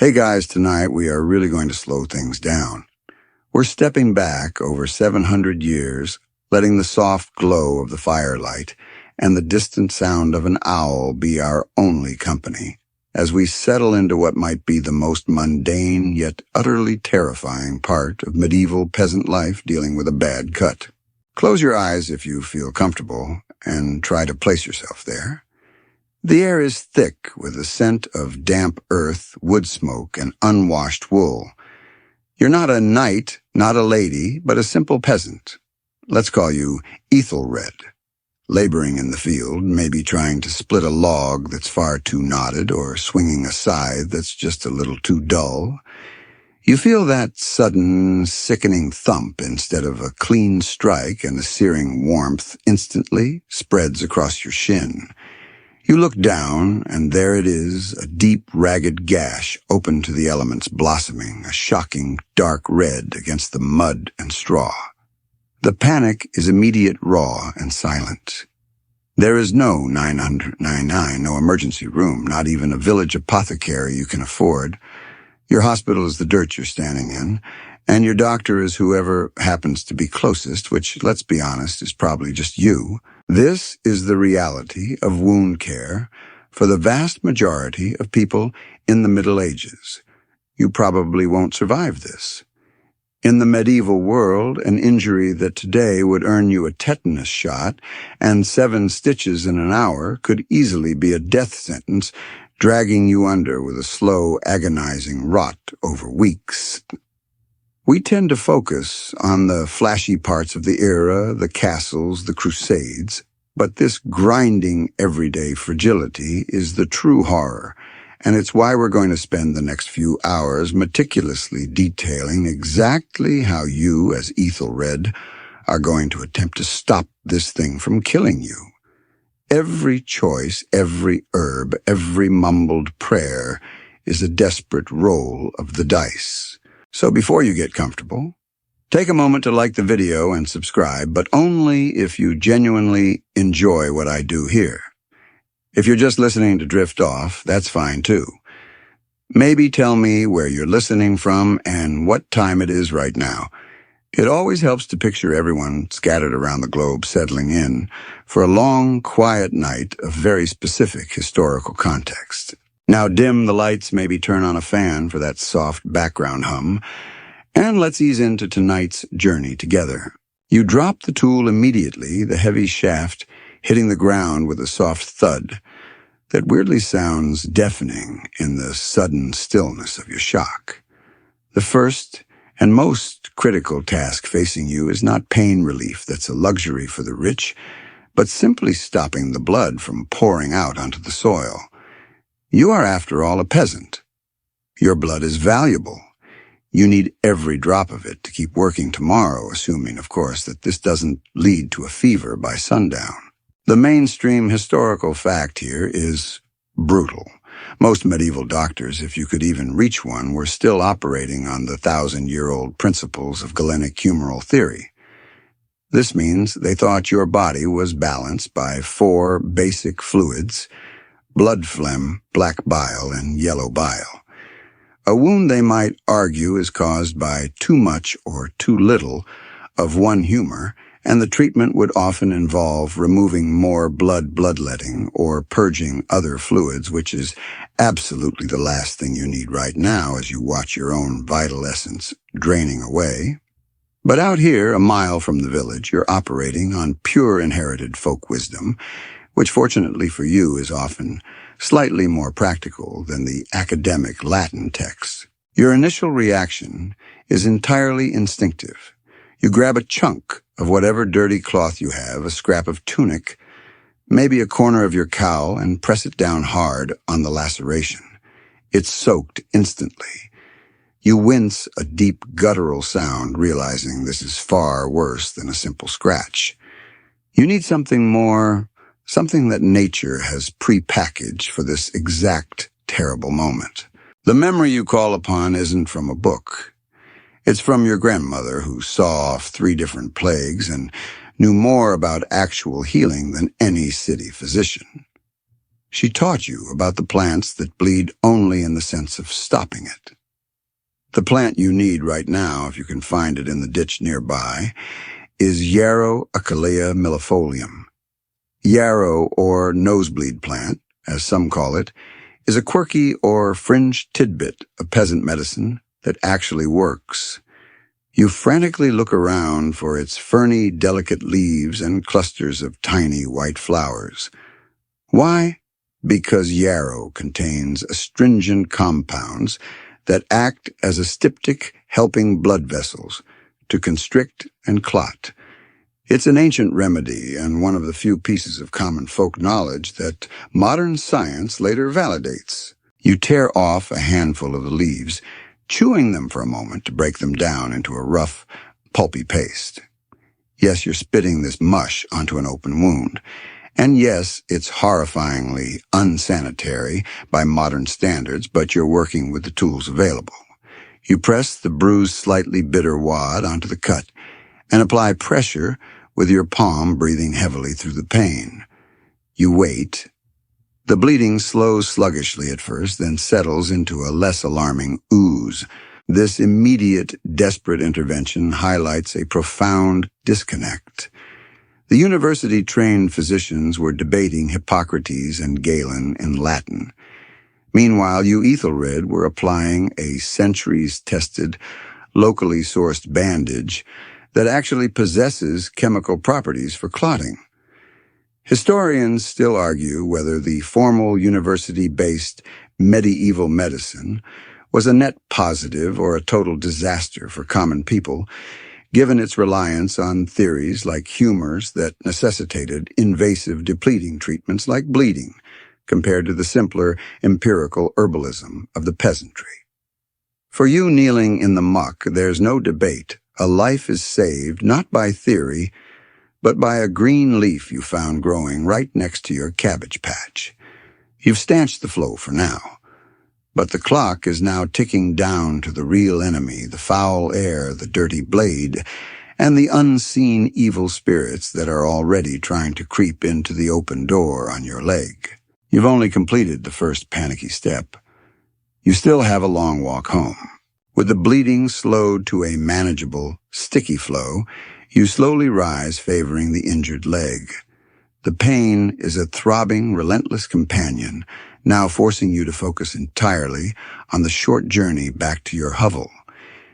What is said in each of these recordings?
Hey guys, tonight we are really going to slow things down. We're stepping back over 700 years, letting the soft glow of the firelight and the distant sound of an owl be our only company, as we settle into what might be the most mundane yet utterly terrifying part of medieval peasant life dealing with a bad cut. Close your eyes if you feel comfortable, and try to place yourself there. The air is thick with the scent of damp earth, wood smoke, and unwashed wool. You're not a knight, not a lady, but a simple peasant. Let's call you Aethelred, laboring in the field, maybe trying to split a log that's far too knotted or swinging a scythe that's just a little too dull. You feel that sudden, sickening thump instead of a clean strike, and the searing warmth instantly spreads across your shin. You look down, and there it is, a deep, ragged gash open to the elements blossoming, a shocking dark red against the mud and straw. The panic is immediate, raw, and silent. There is no 999, no emergency room, not even a village apothecary you can afford. Your hospital is the dirt you're standing in, and your doctor is whoever happens to be closest, which, let's be honest, is probably just you. This is the reality of wound care for the vast majority of people in the Middle Ages. You probably won't survive this. In the medieval world, an injury that today would earn you a tetanus shot and 7 stitches in an hour could easily be a death sentence, dragging you under with a slow, agonizing rot over weeks. We tend to focus on the flashy parts of the era, the castles, the crusades, but this grinding everyday fragility is the true horror, and it's why we're going to spend the next few hours meticulously detailing exactly how you, as Aethelred, are going to attempt to stop this thing from killing you. Every choice, every herb, every mumbled prayer is a desperate roll of the dice. So before you get comfortable, take a moment to like the video and subscribe, but only if you genuinely enjoy what I do here. If you're just listening to drift off, that's fine too. Maybe tell me where you're listening from and what time it is right now. It always helps to picture everyone scattered around the globe settling in for a long, quiet night of very specific historical context. Now dim the lights, maybe turn on a fan for that soft background hum, and let's ease into tonight's journey together. You drop the tool immediately, the heavy shaft hitting the ground with a soft thud that weirdly sounds deafening in the sudden stillness of your shock. The first and most critical task facing you is not pain relief that's a luxury for the rich, but simply stopping the blood from pouring out onto the soil. You are, after all, a peasant. Your blood is valuable. You need every drop of it to keep working tomorrow, assuming, of course, that this doesn't lead to a fever by sundown. The mainstream historical fact here is brutal. Most medieval doctors, if you could even reach one, were still operating on the 1,000-year-old principles of Galenic humoral theory. This means they thought your body was balanced by 4 basic fluids: blood phlegm, black bile, and yellow bile. A wound, they might argue, is caused by too much or too little of one humor, and the treatment would often involve removing more bloodletting or purging other fluids, which is absolutely the last thing you need right now as you watch your own vital essence draining away. But out here, a mile from the village, you're operating on pure inherited folk wisdom, which fortunately for you is often slightly more practical than the academic Latin texts. Your initial reaction is entirely instinctive. You grab a chunk of whatever dirty cloth you have, a scrap of tunic, maybe a corner of your cowl, and press it down hard on the laceration. It's soaked instantly. You wince a deep guttural sound, realizing this is far worse than a simple scratch. You need something more, something that nature has pre-packaged for this exact terrible moment. The memory you call upon isn't from a book. It's from your grandmother, who saw off 3 different plagues and knew more about actual healing than any city physician. She taught you about the plants that bleed only in the sense of stopping it. The plant you need right now, if you can find it in the ditch nearby, is Yarrow millefolium. Yarrow, or nosebleed plant, as some call it, is a quirky or fringe tidbit of peasant medicine that actually works. You frantically look around for its ferny, delicate leaves and clusters of tiny white flowers. Why? Because yarrow contains astringent compounds that act as a styptic, helping blood vessels to constrict and clot. It's an ancient remedy and one of the few pieces of common folk knowledge that modern science later validates. You tear off a handful of the leaves, chewing them for a moment to break them down into a rough, pulpy paste. Yes, you're spitting this mush onto an open wound. And yes, it's horrifyingly unsanitary by modern standards, but you're working with the tools available. You press the bruised, slightly bitter wad onto the cut and apply pressure with your palm breathing heavily through the pain. You wait. The bleeding slows sluggishly at first, then settles into a less alarming ooze. This immediate, desperate intervention highlights a profound disconnect. The university-trained physicians were debating Hippocrates and Galen in Latin. Meanwhile, you Aethelred were applying a centuries-tested, locally sourced bandage that actually possesses chemical properties for clotting. Historians still argue whether the formal university-based medieval medicine was a net positive or a total disaster for common people, given its reliance on theories like humors that necessitated invasive depleting treatments like bleeding, compared to the simpler empirical herbalism of the peasantry. For you kneeling in the muck, there's no debate. A life is saved not by theory, but by a green leaf you found growing right next to your cabbage patch. You've stanched the flow for now, but the clock is now ticking down to the real enemy, the foul air, the dirty blade, and the unseen evil spirits that are already trying to creep into the open door on your leg. You've only completed the first panicky step. You still have a long walk home. With the bleeding slowed to a manageable, sticky flow, you slowly rise, favoring the injured leg. The pain is a throbbing, relentless companion, now forcing you to focus entirely on the short journey back to your hovel.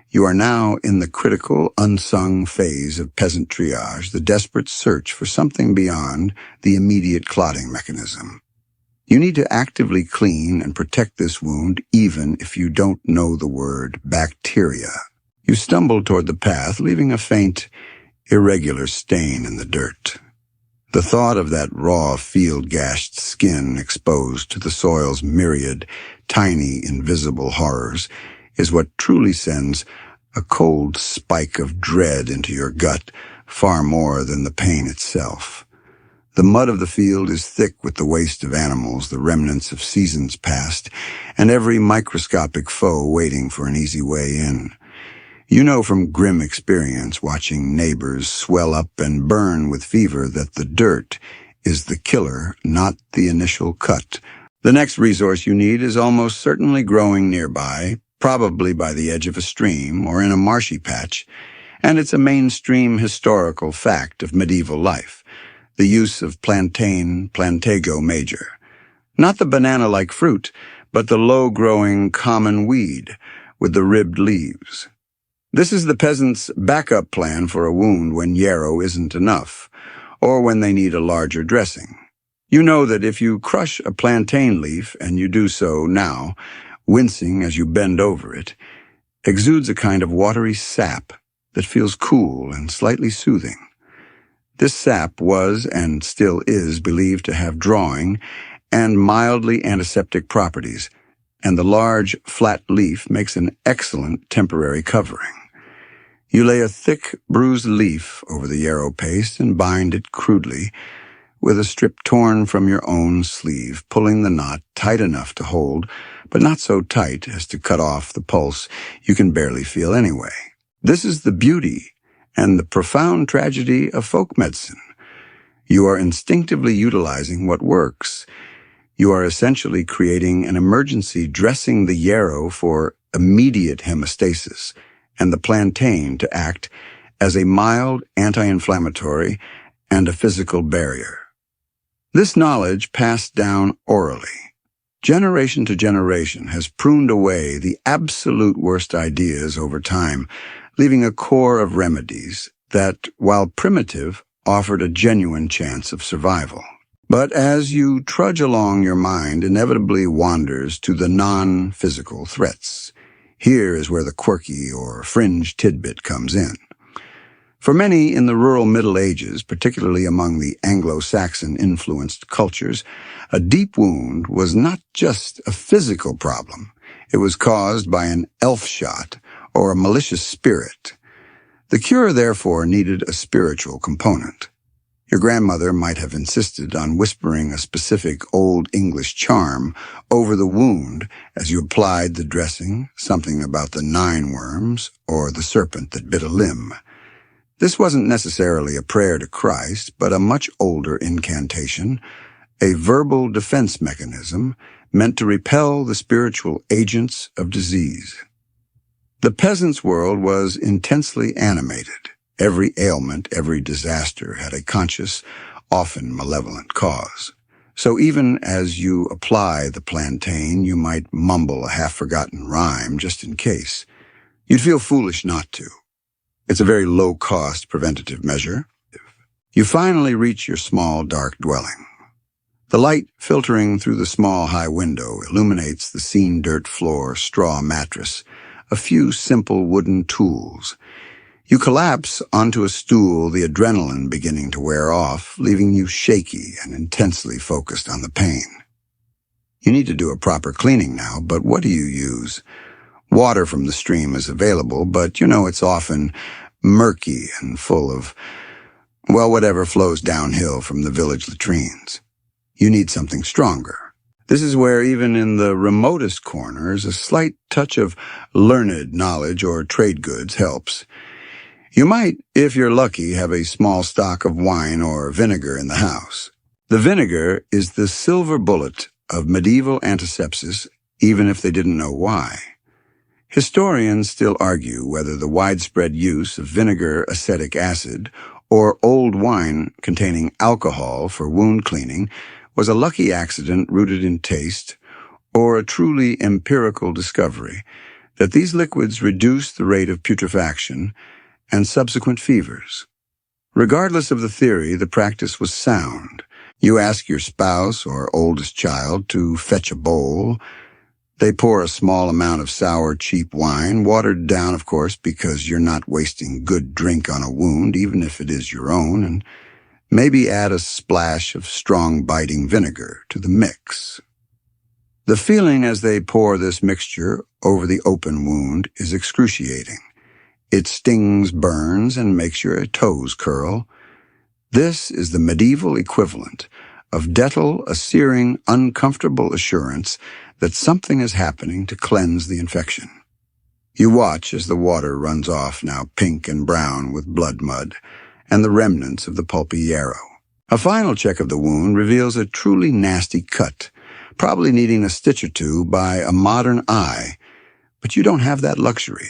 You are now in the critical, unsung phase of peasant triage, the desperate search for something beyond the immediate clotting mechanism. You need to actively clean and protect this wound even if you don't know the word bacteria. You stumble toward the path, leaving a faint, irregular stain in the dirt. The thought of that raw, field-gashed skin exposed to the soil's myriad, tiny, invisible horrors is what truly sends a cold spike of dread into your gut, far more than the pain itself. The mud of the field is thick with the waste of animals, the remnants of seasons past, and every microscopic foe waiting for an easy way in. You know from grim experience, watching neighbors swell up and burn with fever, that the dirt is the killer, not the initial cut. The next resource you need is almost certainly growing nearby, probably by the edge of a stream or in a marshy patch, and it's a mainstream historical fact of medieval life. The use of plantain, plantago major. Not the banana-like fruit, but the low-growing common weed with the ribbed leaves. This is the peasant's backup plan for a wound when yarrow isn't enough, or when they need a larger dressing. You know that if you crush a plantain leaf, and you do so now, wincing as you bend over it, exudes a kind of watery sap that feels cool and slightly soothing. This sap was, and still is, believed to have drawing and mildly antiseptic properties, and the large, flat leaf makes an excellent temporary covering. You lay a thick, bruised leaf over the yarrow paste and bind it crudely with a strip torn from your own sleeve, pulling the knot tight enough to hold, but not so tight as to cut off the pulse you can barely feel anyway. This is the beauty and the profound tragedy of folk medicine. You are instinctively utilizing what works. You are essentially creating an emergency dressing the yarrow for immediate hemostasis and the plantain to act as a mild anti-inflammatory and a physical barrier. This knowledge passed down orally, generation to generation, has pruned away the absolute worst ideas over time, leaving a core of remedies that, while primitive, offered a genuine chance of survival. But as you trudge along, your mind inevitably wanders to the non-physical threats. Here is where the quirky or fringe tidbit comes in. For many in the rural Middle Ages, particularly among the Anglo-Saxon-influenced cultures, a deep wound was not just a physical problem. It was caused by an elf shot or a malicious spirit. The cure, therefore, needed a spiritual component. Your grandmother might have insisted on whispering a specific Old English charm over the wound as you applied the dressing, something about the 9 worms or the serpent that bit a limb. This wasn't necessarily a prayer to Christ, but a much older incantation, a verbal defense mechanism meant to repel the spiritual agents of disease. The peasant's world was intensely animated. Every ailment, every disaster had a conscious, often malevolent cause. So even as you apply the plantain, you might mumble a half-forgotten rhyme just in case. You'd feel foolish not to. It's a very low-cost preventative measure. You finally reach your small, dark dwelling. The light filtering through the small, high window illuminates the seen-dirt floor, straw mattress, a few simple wooden tools. You collapse onto a stool, the adrenaline beginning to wear off, leaving you shaky and intensely focused on the pain. You need to do a proper cleaning now, but what do you use? Water from the stream is available, but it's often murky and full of, whatever flows downhill from the village latrines. You need something stronger. This is where, even in the remotest corners, a slight touch of learned knowledge or trade goods helps. You might, if you're lucky, have a small stock of wine or vinegar in the house. The vinegar is the silver bullet of medieval antisepsis, even if they didn't know why. Historians still argue whether the widespread use of vinegar acetic acid or old wine containing alcohol for wound cleaning was a lucky accident rooted in taste or a truly empirical discovery that these liquids reduce the rate of putrefaction and subsequent fevers. Regardless of the theory, the practice was sound. You ask your spouse or oldest child to fetch a bowl. They pour a small amount of sour, cheap wine, watered down, of course, because you're not wasting good drink on a wound, even if it is your own, and maybe add a splash of strong, biting vinegar to the mix. The feeling as they pour this mixture over the open wound is excruciating. It stings, burns, and makes your toes curl. This is the medieval equivalent of Dettol, a searing, uncomfortable assurance that something is happening to cleanse the infection. You watch as the water runs off, now pink and brown with blood mud, and the remnants of the pulpy yarrow. A final check of the wound reveals a truly nasty cut, probably needing a stitch or two by a modern eye, but you don't have that luxury.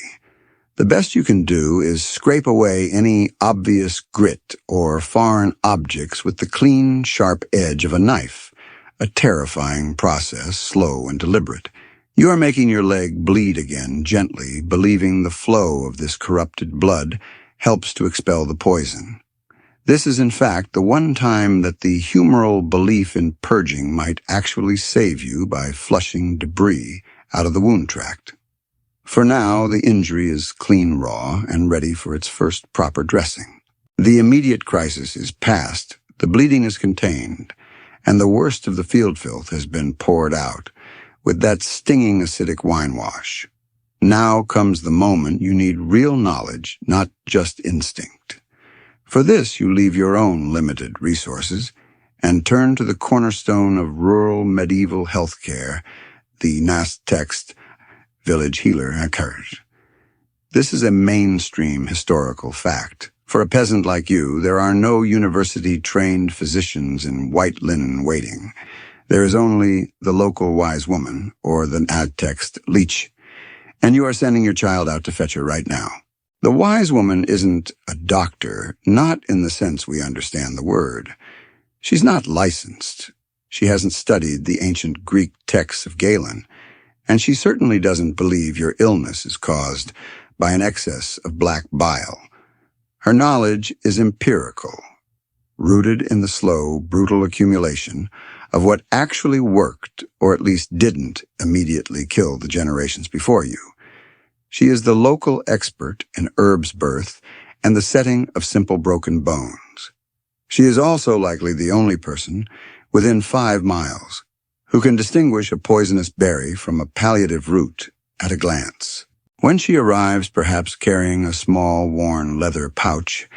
The best you can do is scrape away any obvious grit or foreign objects with the clean, sharp edge of a knife, a terrifying process, slow and deliberate. You are making your leg bleed again gently, believing the flow of this corrupted blood helps to expel the poison. This is, in fact, the one time that the humoral belief in purging might actually save you by flushing debris out of the wound tract. For now, the injury is clean raw and ready for its first proper dressing. The immediate crisis is past, the bleeding is contained, and the worst of the field filth has been poured out, with that stinging acidic wine wash. Now comes the moment you need real knowledge, not just instinct. For this, you leave your own limited resources and turn to the cornerstone of rural medieval healthcare, the Nastext village healer Aethelred. This is a mainstream historical fact. For a peasant like you, there are no university-trained physicians in white linen waiting. There is only the local wise woman, or the ad text leech, and you are sending your child out to fetch her right now. The wise woman isn't a doctor, not in the sense we understand the word. She's not licensed. She hasn't studied the ancient Greek texts of Galen, and she certainly doesn't believe your illness is caused by an excess of black bile. Her knowledge is empirical, rooted in the slow, brutal accumulation of what actually worked, or at least didn't, immediately kill the generations before you. She is the local expert in herbs birth and the setting of simple broken bones. She is also likely the only person within 5 miles who can distinguish a poisonous berry from a palliative root at a glance. When she arrives, perhaps carrying a small, worn leather pouch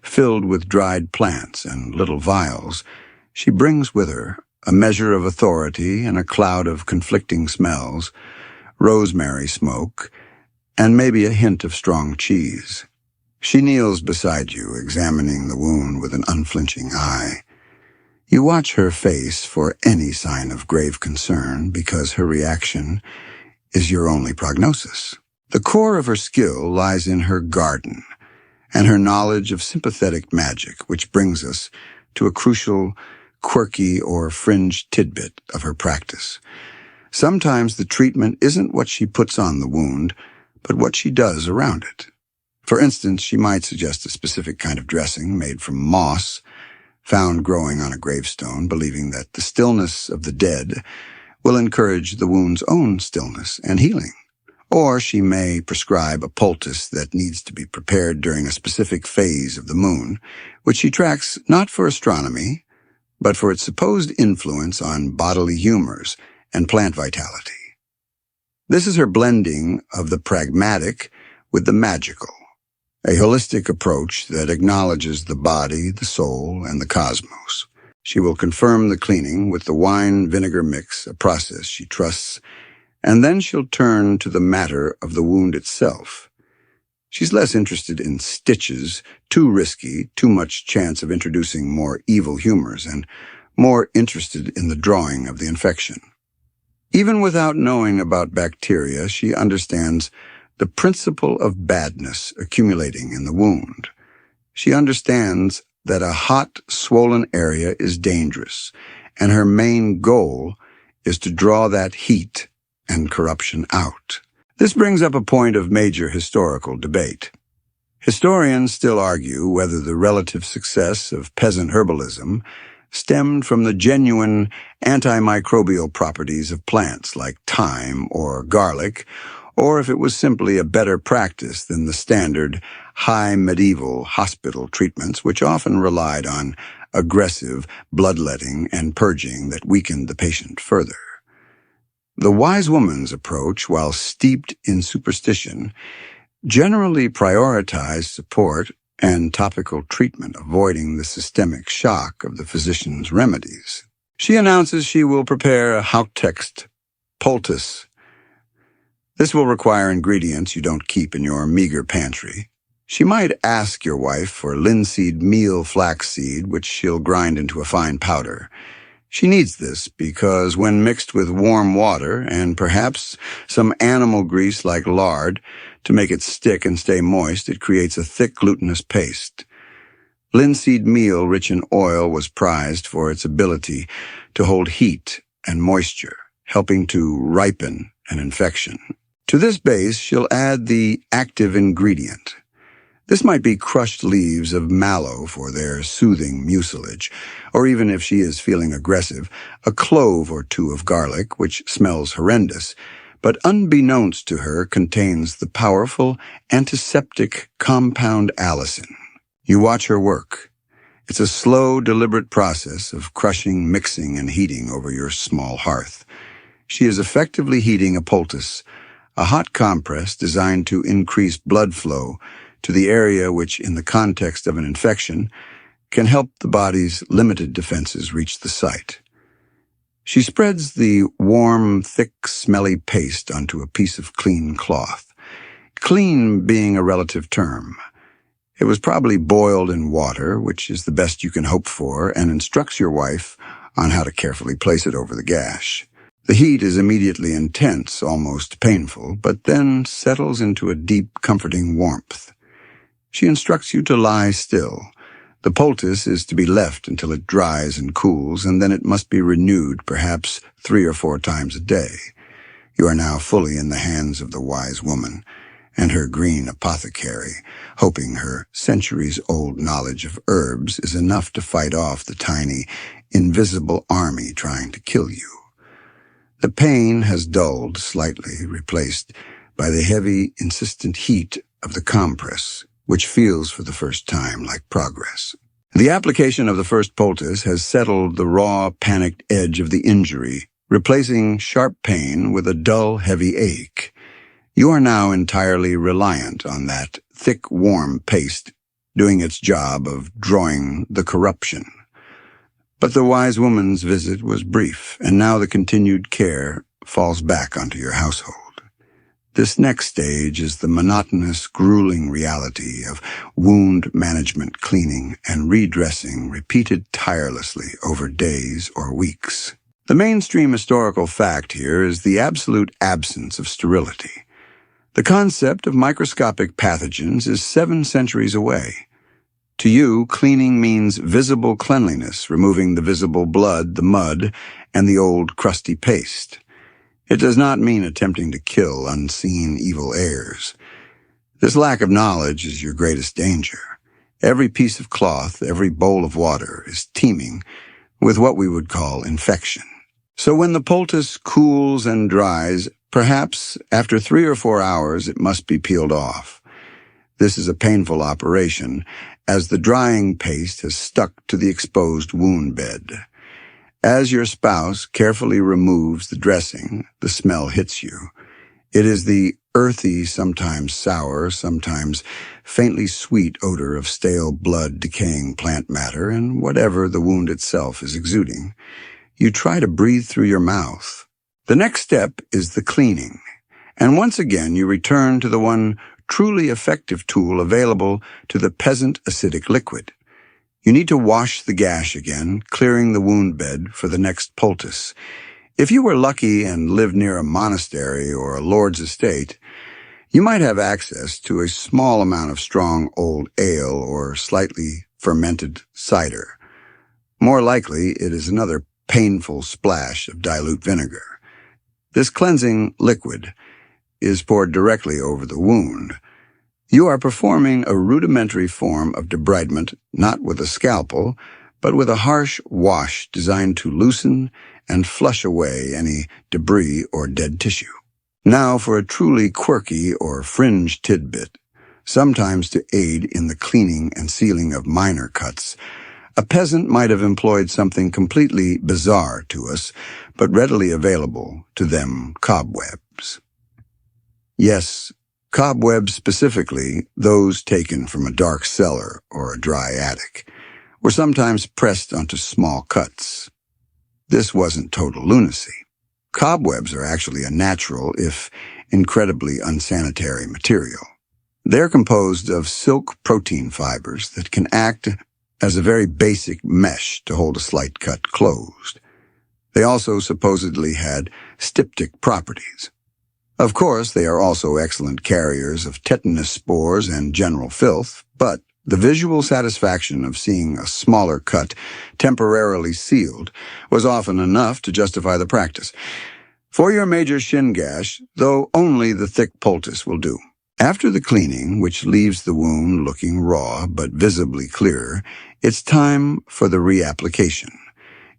filled with dried plants and little vials, she brings with her a measure of authority and a cloud of conflicting smells, rosemary smoke, and maybe a hint of strong cheese. She kneels beside you, examining the wound with an unflinching eye. You watch her face for any sign of grave concern because her reaction is your only prognosis. The core of her skill lies in her garden and her knowledge of sympathetic magic, which brings us to a crucial, quirky or fringe tidbit of her practice. Sometimes the treatment isn't what she puts on the wound, but what she does around it. For instance, she might suggest a specific kind of dressing made from moss, found growing on a gravestone, believing that the stillness of the dead will encourage the wound's own stillness and healing. Or she may prescribe a poultice that needs to be prepared during a specific phase of the moon, which she tracks not for astronomy, but for its supposed influence on bodily humors and plant vitality. This is her blending of the pragmatic with the magical, a holistic approach that acknowledges the body, the soul, and the cosmos. She will confirm the cleaning with the wine-vinegar mix, a process she trusts, and then she'll turn to the matter of the wound itself. She's less interested in stitches, too risky, too much chance of introducing more evil humors, and more interested in the drawing of the infection. Even without knowing about bacteria, she understands the principle of badness accumulating in the wound. She understands that a hot, swollen area is dangerous, and her main goal is to draw that heat and corruption out. This brings up a point of major historical debate. Historians still argue whether the relative success of peasant herbalism stemmed from the genuine antimicrobial properties of plants like thyme or garlic, or if it was simply a better practice than the standard high medieval hospital treatments, which often relied on aggressive bloodletting and purging that weakened the patient further. The wise woman's approach, while steeped in superstition, generally prioritized support and topical treatment, avoiding the systemic shock of the physician's remedies. She announces she will prepare a Haupttext poultice. This will require ingredients you don't keep in your meager pantry. She might ask your wife for linseed meal flaxseed, which she'll grind into a fine powder. She needs this because when mixed with warm water and perhaps some animal grease like lard to make it stick and stay moist, it creates a thick glutinous paste. Linseed meal rich in oil was prized for its ability to hold heat and moisture, helping to ripen an infection. To this base, she'll add the active ingredient. This might be crushed leaves of mallow for their soothing mucilage, or even if she is feeling aggressive, a clove or two of garlic, which smells horrendous, but unbeknownst to her contains the powerful antiseptic compound allicin. You watch her work. It's a slow, deliberate process of crushing, mixing, and heating over your small hearth. She is effectively heating a poultice, a hot compress designed to increase blood flow to the area which, in the context of an infection, can help the body's limited defenses reach the site. She spreads the warm, thick, smelly paste onto a piece of clean cloth. Clean being a relative term. It was probably boiled in water, which is the best you can hope for, and instructs your wife on how to carefully place it over the gash. The heat is immediately intense, almost painful, but then settles into a deep, comforting warmth. She instructs you to lie still. The poultice is to be left until it dries and cools, and then it must be renewed perhaps 3 or 4 times a day. You are now fully in the hands of the wise woman and her green apothecary, hoping her centuries-old knowledge of herbs is enough to fight off the tiny, invisible army trying to kill you. The pain has dulled slightly, replaced by the heavy, insistent heat of the compress, which feels for the first time like progress. The application of the first poultice has settled the raw, panicked edge of the injury, replacing sharp pain with a dull, heavy ache. You are now entirely reliant on that thick, warm paste doing its job of drawing the corruption. But the wise woman's visit was brief, and now the continued care falls back onto your household. This next stage is the monotonous, grueling reality of wound management, cleaning, and redressing repeated tirelessly over days or weeks. The mainstream historical fact here is the absolute absence of sterility. The concept of microscopic pathogens is 7 centuries away. To you, cleaning means visible cleanliness, removing the visible blood, the mud, and the old crusty paste. It does not mean attempting to kill unseen evil heirs. This lack of knowledge is your greatest danger. Every piece of cloth, every bowl of water is teeming with what we would call infection. So when the poultice cools and dries, perhaps after 3 or 4 hours it must be peeled off. This is a painful operation, as the drying paste has stuck to the exposed wound bed. As your spouse carefully removes the dressing, the smell hits you. It is the earthy, sometimes sour, sometimes faintly sweet odor of stale blood, decaying plant matter, and whatever the wound itself is exuding. You try to breathe through your mouth. The next step is the cleaning, and once again you return to the one truly effective tool available to the peasant acidic liquid. You need to wash the gash again, clearing the wound bed for the next poultice. If you were lucky and lived near a monastery or a lord's estate, you might have access to a small amount of strong old ale or slightly fermented cider. More likely, it is another painful splash of dilute vinegar. This cleansing liquid is poured directly over the wound. You are performing a rudimentary form of debridement, not with a scalpel, but with a harsh wash designed to loosen and flush away any debris or dead tissue. Now for a truly quirky or fringe tidbit, sometimes to aid in the cleaning and sealing of minor cuts. A peasant might have employed something completely bizarre to us, but readily available to them: cobwebs. Yes, cobwebs specifically, those taken from a dark cellar or a dry attic, were sometimes pressed onto small cuts. This wasn't total lunacy. Cobwebs are actually a natural, if incredibly unsanitary, material. They're composed of silk protein fibers that can act as a very basic mesh to hold a slight cut closed. They also supposedly had styptic properties. Of course, they are also excellent carriers of tetanus spores and general filth, but the visual satisfaction of seeing a smaller cut temporarily sealed was often enough to justify the practice. For your major shin gash, though, only the thick poultice will do. After the cleaning, which leaves the wound looking raw but visibly clearer, it's time for the reapplication.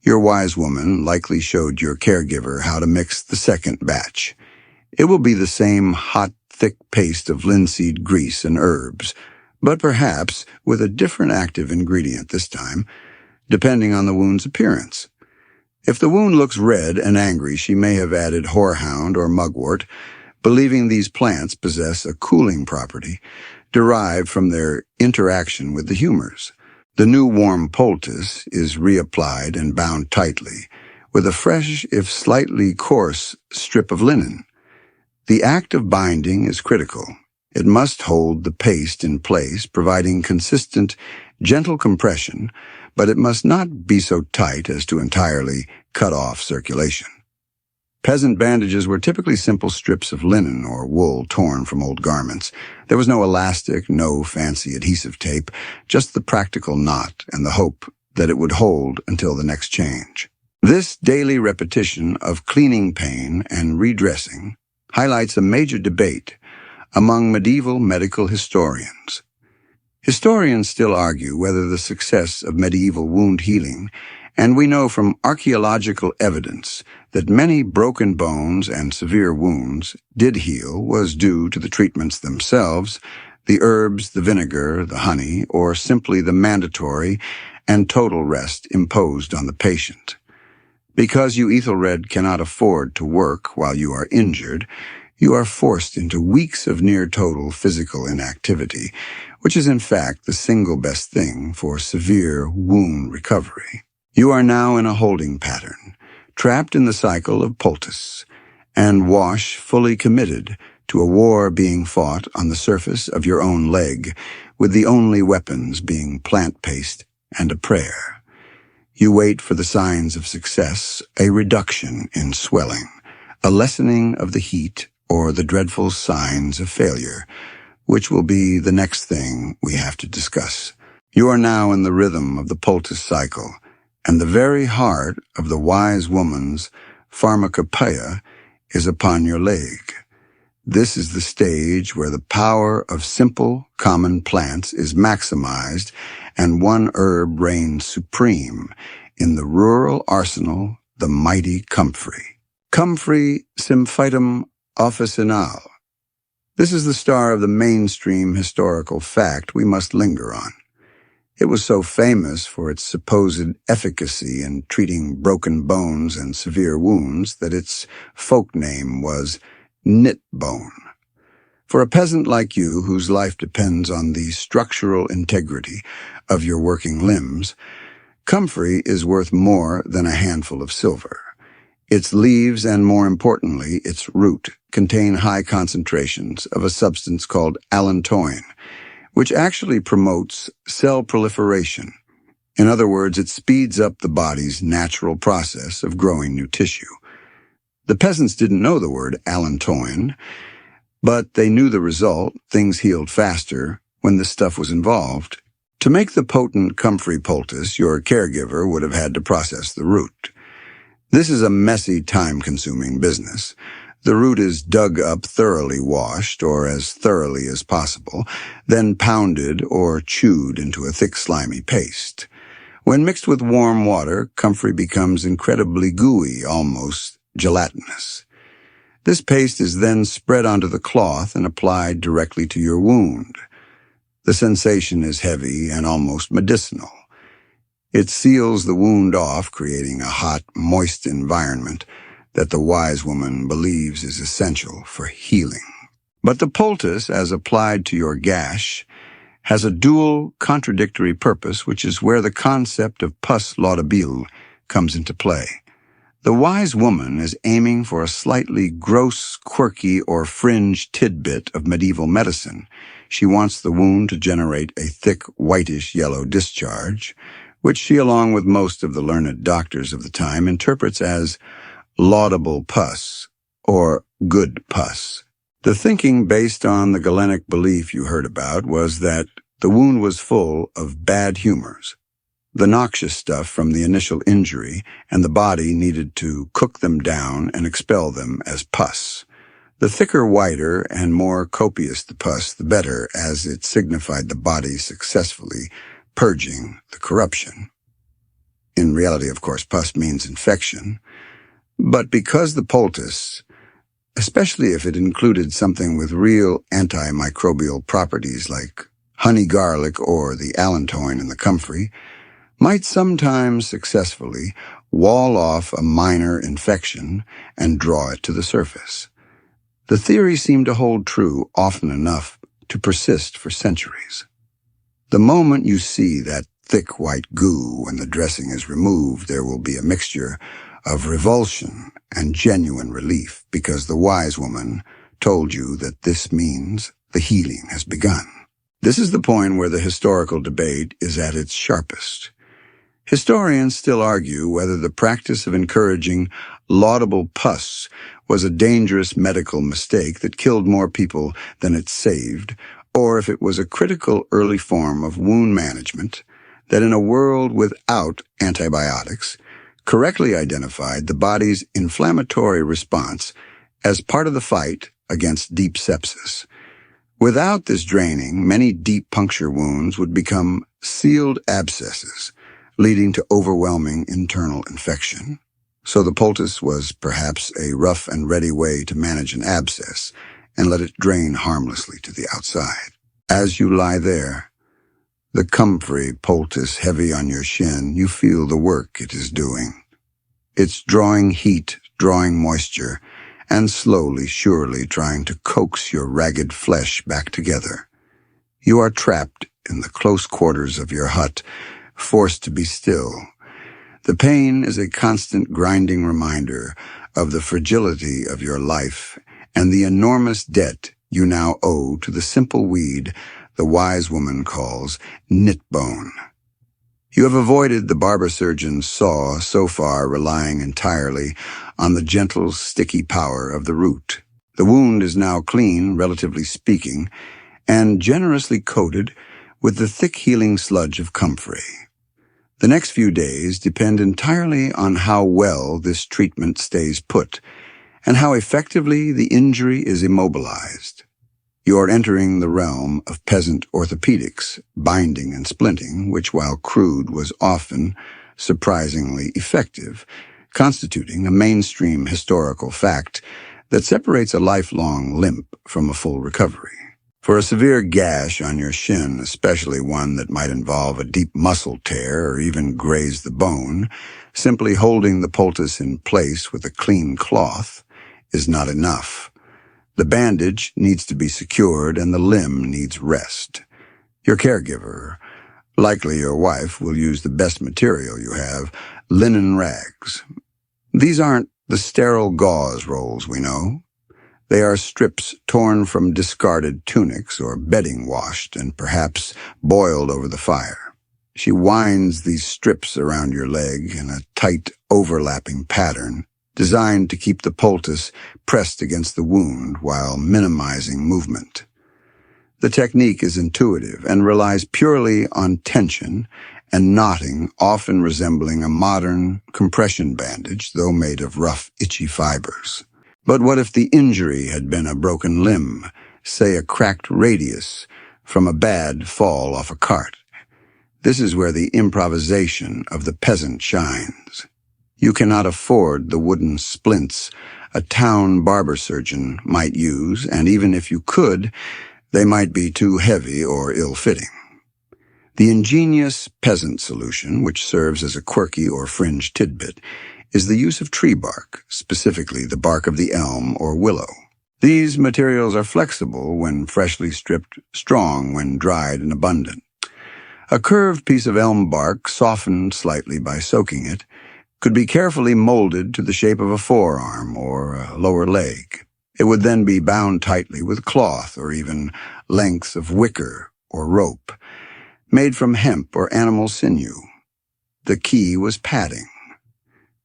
Your wise woman likely showed your caregiver how to mix the second batch. It will be the same hot, thick paste of linseed grease and herbs, but perhaps with a different active ingredient this time, depending on the wound's appearance. If the wound looks red and angry, she may have added horehound or mugwort, believing these plants possess a cooling property derived from their interaction with the humors. The new warm poultice is reapplied and bound tightly with a fresh, if slightly coarse, strip of linen. The act of binding is critical. It must hold the paste in place, providing consistent, gentle compression, but it must not be so tight as to entirely cut off circulation. Peasant bandages were typically simple strips of linen or wool torn from old garments. There was no elastic, no fancy adhesive tape, just the practical knot and the hope that it would hold until the next change. This daily repetition of cleaning pain and redressing highlights a major debate among medieval medical historians. Historians still argue whether the success of medieval wound healing, and we know from archaeological evidence that many broken bones and severe wounds did heal, was due to the treatments themselves, the herbs, the vinegar, the honey, or simply the mandatory and total rest imposed on the patient. Because you Aethelred cannot afford to work while you are injured, you are forced into weeks of near-total physical inactivity, which is in fact the single best thing for severe wound recovery. You are now in a holding pattern, trapped in the cycle of poultice, and wash fully committed to a war being fought on the surface of your own leg, with the only weapons being plant paste and a prayer. You wait for the signs of success, a reduction in swelling, a lessening of the heat, or the dreadful signs of failure, which will be the next thing we have to discuss. You are now in the rhythm of the poultice cycle, and the very heart of the wise woman's pharmacopoeia is upon your leg. This is the stage where the power of simple, common plants is maximized and one herb reigns supreme in the rural arsenal, the mighty Comfrey. Comfrey symphytum officinale. This is the star of the mainstream historical fact we must linger on. It was so famous for its supposed efficacy in treating broken bones and severe wounds that its folk name was Knitbone. For a peasant like you, whose life depends on the structural integrity of your working limbs, Comfrey is worth more than a handful of silver. Its leaves, and more importantly, its root, contain high concentrations of a substance called allantoin, which actually promotes cell proliferation. In other words, it speeds up the body's natural process of growing new tissue. The peasants didn't know the word allantoin, but they knew the result. Things healed faster when this stuff was involved. To make the potent Comfrey poultice, your caregiver would have had to process the root. This is a messy, time-consuming business. The root is dug up, thoroughly washed, or as thoroughly as possible, then pounded or chewed into a thick, slimy paste. When mixed with warm water, Comfrey becomes incredibly gooey, almost gelatinous. This paste is then spread onto the cloth and applied directly to your wound. The sensation is heavy and almost medicinal. It seals the wound off, creating a hot, moist environment that the wise woman believes is essential for healing. But the poultice, as applied to your gash, has a dual, contradictory purpose, which is where the concept of pus laudabile comes into play. The wise woman is aiming for a slightly gross, quirky, or fringe tidbit of medieval medicine. She wants the wound to generate a thick, whitish-yellow discharge, which she, along with most of the learned doctors of the time, interprets as laudable pus, or good pus. The thinking based on the Galenic belief you heard about was that the wound was full of bad humors, the noxious stuff from the initial injury, and the body needed to cook them down and expel them as pus. The thicker, whiter, and more copious the pus, the better, as it signified the body successfully purging the corruption. In reality, of course, pus means infection. But because the poultice, especially if it included something with real antimicrobial properties like honey garlic or the allantoin in the Comfrey, might sometimes successfully wall off a minor infection and draw it to the surface. The theory seemed to hold true often enough to persist for centuries. The moment you see that thick white goo when the dressing is removed, there will be a mixture of revulsion and genuine relief, because the wise woman told you that this means the healing has begun. This is the point where the historical debate is at its sharpest. Historians still argue whether the practice of encouraging laudable pus was a dangerous medical mistake that killed more people than it saved, or if it was a critical early form of wound management that, in a world without antibiotics, correctly identified the body's inflammatory response as part of the fight against deep sepsis. Without this draining, many deep puncture wounds would become sealed abscesses, leading to overwhelming internal infection. So the poultice was perhaps a rough and ready way to manage an abscess and let it drain harmlessly to the outside. As you lie there, the Comfrey poultice heavy on your shin, you feel the work it is doing. It's drawing heat, drawing moisture, and slowly, surely trying to coax your ragged flesh back together. You are trapped in the close quarters of your hut, forced to be still. The pain is a constant grinding reminder of the fragility of your life and the enormous debt you now owe to the simple weed the wise woman calls Knitbone. You have avoided the barber surgeon's saw, so far relying entirely on the gentle, sticky power of the root. The wound is now clean, relatively speaking, and generously coated with the thick healing sludge of Comfrey. The next few days depend entirely on how well this treatment stays put and how effectively the injury is immobilized. You are entering the realm of peasant orthopedics, binding and splinting, which, while crude, was often surprisingly effective, constituting a mainstream historical fact that separates a lifelong limp from a full recovery. For a severe gash on your shin, especially one that might involve a deep muscle tear or even graze the bone, simply holding the poultice in place with a clean cloth is not enough. The bandage needs to be secured and the limb needs rest. Your caregiver, likely your wife, will use the best material you have, linen rags. These aren't the sterile gauze rolls we know. They are strips torn from discarded tunics or bedding washed and perhaps boiled over the fire. She winds these strips around your leg in a tight, overlapping pattern, designed to keep the poultice pressed against the wound while minimizing movement. The technique is intuitive and relies purely on tension and knotting, often resembling a modern compression bandage, though made of rough, itchy fibers. But what if the injury had been a broken limb, say a cracked radius from a bad fall off a cart? This is where the improvisation of the peasant shines. You cannot afford the wooden splints a town barber surgeon might use, and even if you could, they might be too heavy or ill-fitting. The ingenious peasant solution, which serves as a quirky or fringe tidbit, is the use of tree bark, specifically the bark of the elm or willow. These materials are flexible when freshly stripped, strong when dried and abundant. A curved piece of elm bark, softened slightly by soaking it, could be carefully molded to the shape of a forearm or a lower leg. It would then be bound tightly with cloth or even lengths of wicker or rope, made from hemp or animal sinew. The key was padding.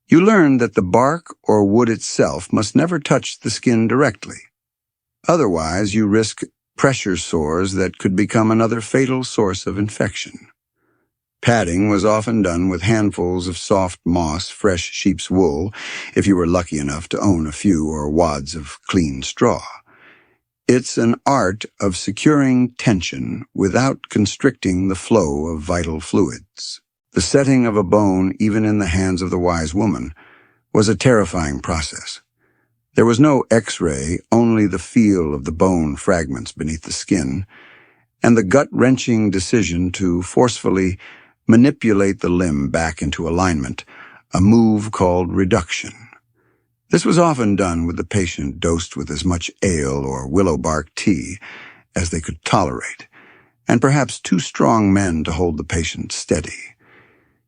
You learned that the bark or wood itself must never touch the skin directly. Otherwise, you risk pressure sores that could become another fatal source of infection. Padding was often done with handfuls of soft moss, fresh sheep's wool, if you were lucky enough to own a few or wads of clean straw. It's an art of securing tension without constricting the flow of vital fluids. The setting of a bone, even in the hands of the wise woman, was a terrifying process. There was no X-ray, only the feel of the bone fragments beneath the skin, and the gut-wrenching decision to forcefully manipulate the limb back into alignment, a move called reduction. This was often done with the patient dosed with as much ale or willow bark tea as they could tolerate, and perhaps 2 strong men to hold the patient steady.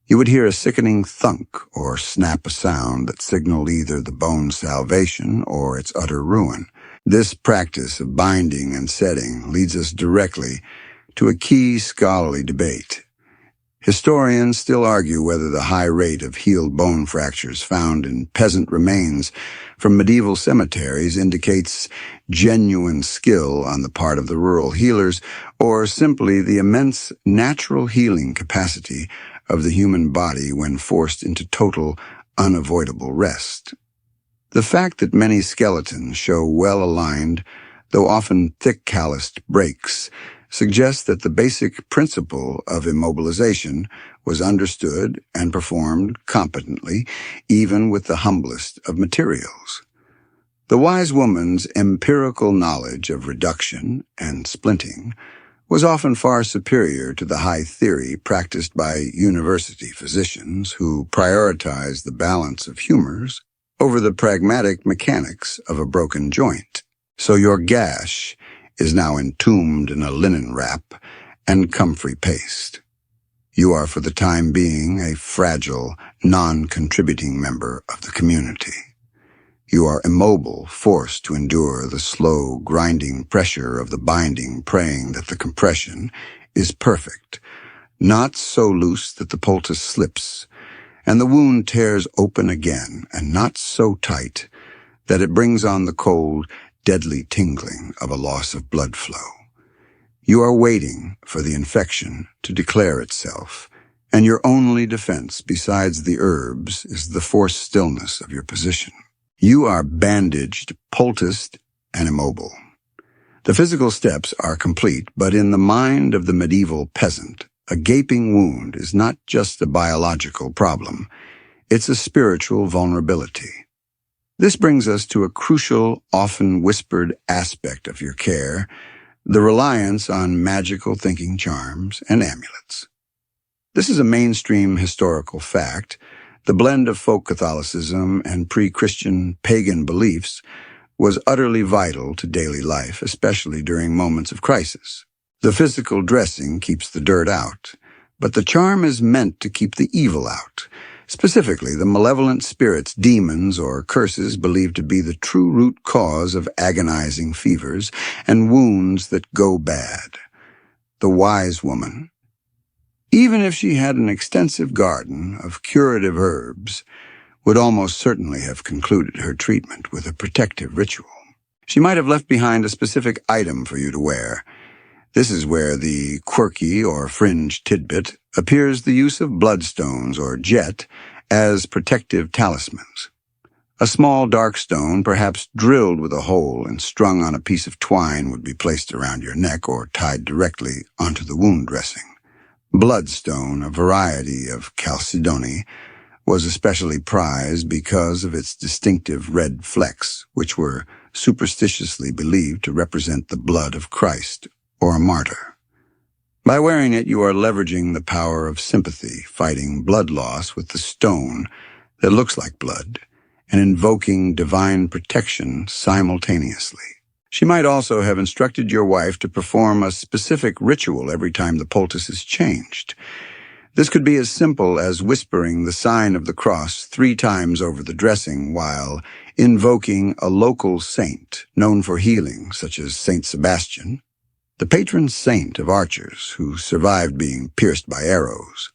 You would hear a sickening thunk or snap a sound that signaled either the bone's salvation or its utter ruin. This practice of binding and setting leads us directly to a key scholarly debate. Historians still argue whether the high rate of healed bone fractures found in peasant remains from medieval cemeteries indicates genuine skill on the part of the rural healers, or simply the immense natural healing capacity of the human body when forced into total, unavoidable rest. The fact that many skeletons show well-aligned, though often thick-calloused breaks, suggests that the basic principle of immobilization was understood and performed competently, even with the humblest of materials. The wise woman's empirical knowledge of reduction and splinting was often far superior to the high theory practiced by university physicians who prioritized the balance of humors over the pragmatic mechanics of a broken joint. So your gash is now entombed in a linen wrap and comfrey paste. You are for the time being a fragile, non-contributing member of the community. You are immobile, forced to endure the slow, grinding pressure of the binding, praying that the compression is perfect, not so loose that the poultice slips, and the wound tears open again, and not so tight that it brings on the cold, deadly tingling of a loss of blood flow. You are waiting for the infection to declare itself, and your only defense besides the herbs is the forced stillness of your position. You are bandaged, poulticed, and immobile. The physical steps are complete, but in the mind of the medieval peasant, a gaping wound is not just a biological problem, it's a spiritual vulnerability. This brings us to a crucial, often whispered aspect of your care, the reliance on magical thinking charms and amulets. This is a mainstream historical fact. The blend of folk Catholicism and pre-Christian pagan beliefs was utterly vital to daily life, especially during moments of crisis. The physical dressing keeps the dirt out, but the charm is meant to keep the evil out. Specifically, the malevolent spirits, demons, or curses believed to be the true root cause of agonizing fevers and wounds that go bad. The wise woman, even if she had an extensive garden of curative herbs, would almost certainly have concluded her treatment with a protective ritual. She might have left behind a specific item for you to wear. This is where the quirky or fringe tidbit appears: the use of bloodstones or jet as protective talismans. A small dark stone, perhaps drilled with a hole and strung on a piece of twine, would be placed around your neck or tied directly onto the wound dressing. Bloodstone, a variety of chalcedony, was especially prized because of its distinctive red flecks, which were superstitiously believed to represent the blood of Christ or a martyr. By wearing it, you are leveraging the power of sympathy, fighting blood loss with the stone that looks like blood, and invoking divine protection simultaneously. She might also have instructed your wife to perform a specific ritual every time the poultice is changed. This could be as simple as whispering the sign of the cross 3 times over the dressing while invoking a local saint known for healing, such as Saint Sebastian, the patron saint of archers who survived being pierced by arrows.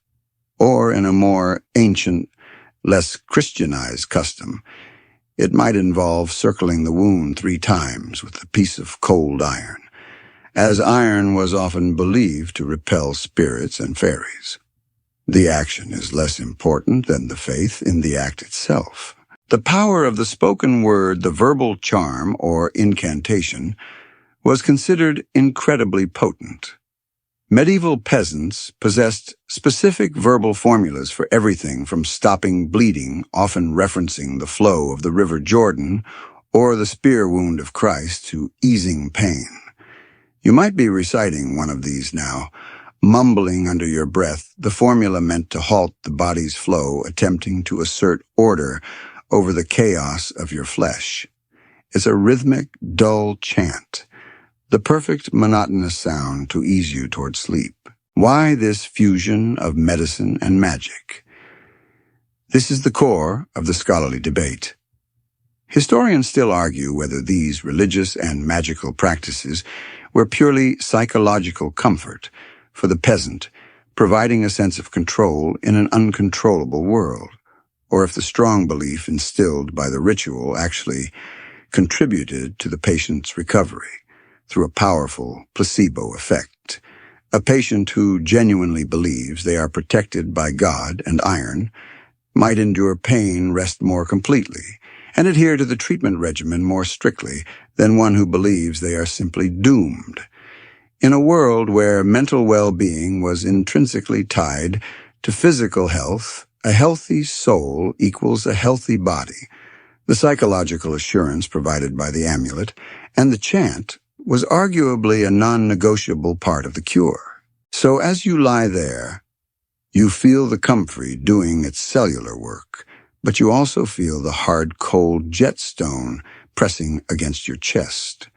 Or, in a more ancient, less Christianized custom, it might involve circling the wound 3 times with a piece of cold iron, as iron was often believed to repel spirits and fairies. The action is less important than the faith in the act itself. The power of the spoken word, the verbal charm or incantation, was considered incredibly potent. Medieval peasants possessed specific verbal formulas for everything from stopping bleeding, often referencing the flow of the River Jordan or the spear wound of Christ, to easing pain. You might be reciting one of these now, mumbling under your breath the formula meant to halt the body's flow, attempting to assert order over the chaos of your flesh. It's a rhythmic, dull chant, the perfect monotonous sound to ease you toward sleep. Why this fusion of medicine and magic? This is the core of the scholarly debate. Historians still argue whether these religious and magical practices were purely psychological comfort for the peasant, providing a sense of control in an uncontrollable world, or if the strong belief instilled by the ritual actually contributed to the patient's recovery through a powerful placebo effect. A patient who genuinely believes they are protected by God and iron might endure pain rest more completely and adhere to the treatment regimen more strictly than one who believes they are simply doomed. In a world where mental well-being was intrinsically tied to physical health, a healthy soul equals a healthy body. The psychological assurance provided by the amulet and the chant was arguably a non-negotiable part of the cure. So as you lie there, you feel the comfrey doing its cellular work, but you also feel the hard, cold jetstone pressing against your chest.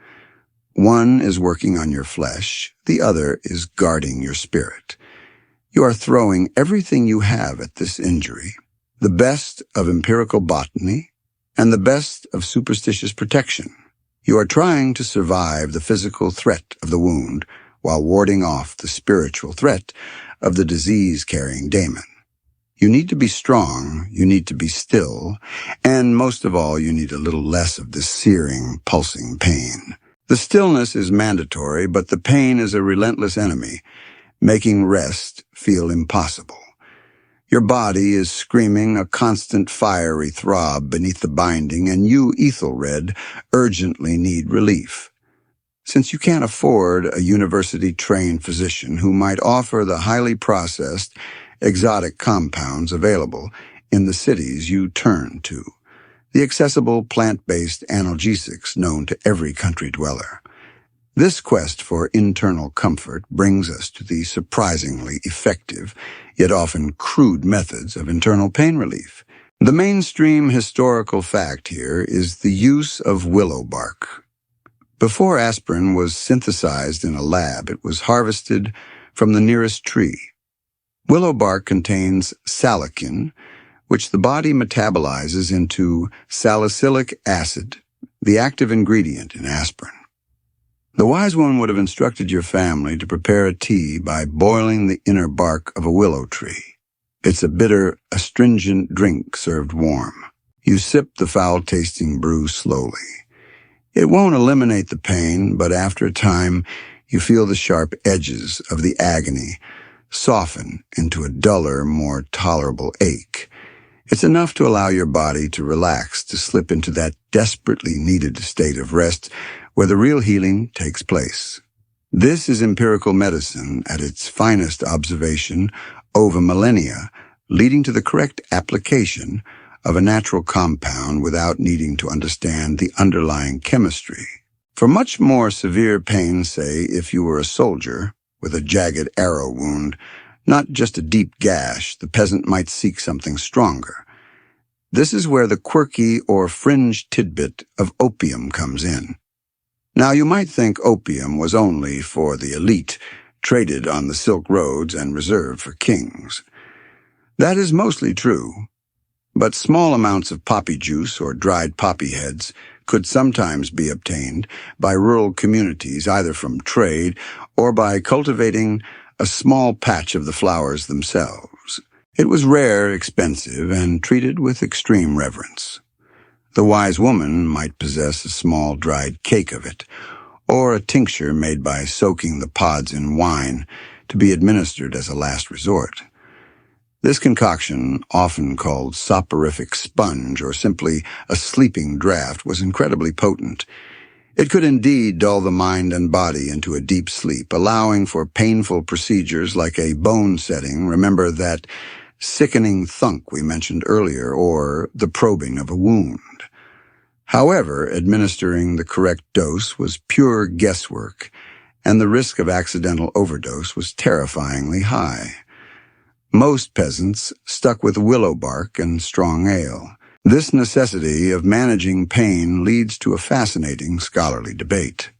One is working on your flesh, the other is guarding your spirit. You are throwing everything you have at this injury, the best of empirical botany and the best of superstitious protection. You are trying to survive the physical threat of the wound while warding off the spiritual threat of the disease-carrying daemon. You need to be strong, you need to be still, and most of all, you need a little less of this searing, pulsing pain. The stillness is mandatory, but the pain is a relentless enemy, making rest feel impossible. Your body is screaming a constant fiery throb beneath the binding, and you, Aethelred, urgently need relief. Since you can't afford a university-trained physician who might offer the highly processed, exotic compounds available in the cities you turn to, the accessible plant-based analgesics known to every country dweller. This quest for internal comfort brings us to the surprisingly effective, yet often crude methods of internal pain relief. The mainstream historical fact here is the use of willow bark. Before aspirin was synthesized in a lab, it was harvested from the nearest tree. Willow bark contains salicin, which the body metabolizes into salicylic acid, the active ingredient in aspirin. The wise one would have instructed your family to prepare a tea by boiling the inner bark of a willow tree. It's a bitter, astringent drink served warm. You sip the foul-tasting brew slowly. It won't eliminate the pain, but after a time, you feel the sharp edges of the agony soften into a duller, more tolerable ache. It's enough to allow your body to relax, to slip into that desperately needed state of rest where the real healing takes place. This is empirical medicine at its finest observation over millennia, leading to the correct application of a natural compound without needing to understand the underlying chemistry. For much more severe pain, say, if you were a soldier with a jagged arrow wound, not just a deep gash, the peasant might seek something stronger. This is where the quirky or fringe tidbit of opium comes in. Now, you might think opium was only for the elite, traded on the Silk Roads and reserved for kings. That is mostly true, but small amounts of poppy juice or dried poppy heads could sometimes be obtained by rural communities, either from trade or by cultivating a small patch of the flowers themselves. It was rare, expensive, and treated with extreme reverence. The wise woman might possess a small dried cake of it, or a tincture made by soaking the pods in wine to be administered as a last resort. This concoction, often called soporific sponge or simply a sleeping draught, was incredibly potent. It could indeed dull the mind and body into a deep sleep, allowing for painful procedures like a bone setting, remember that sickening thunk we mentioned earlier, or the probing of a wound. However, administering the correct dose was pure guesswork, and the risk of accidental overdose was terrifyingly high. Most peasants stuck with willow bark and strong ale. This necessity of managing pain leads to a fascinating scholarly debate.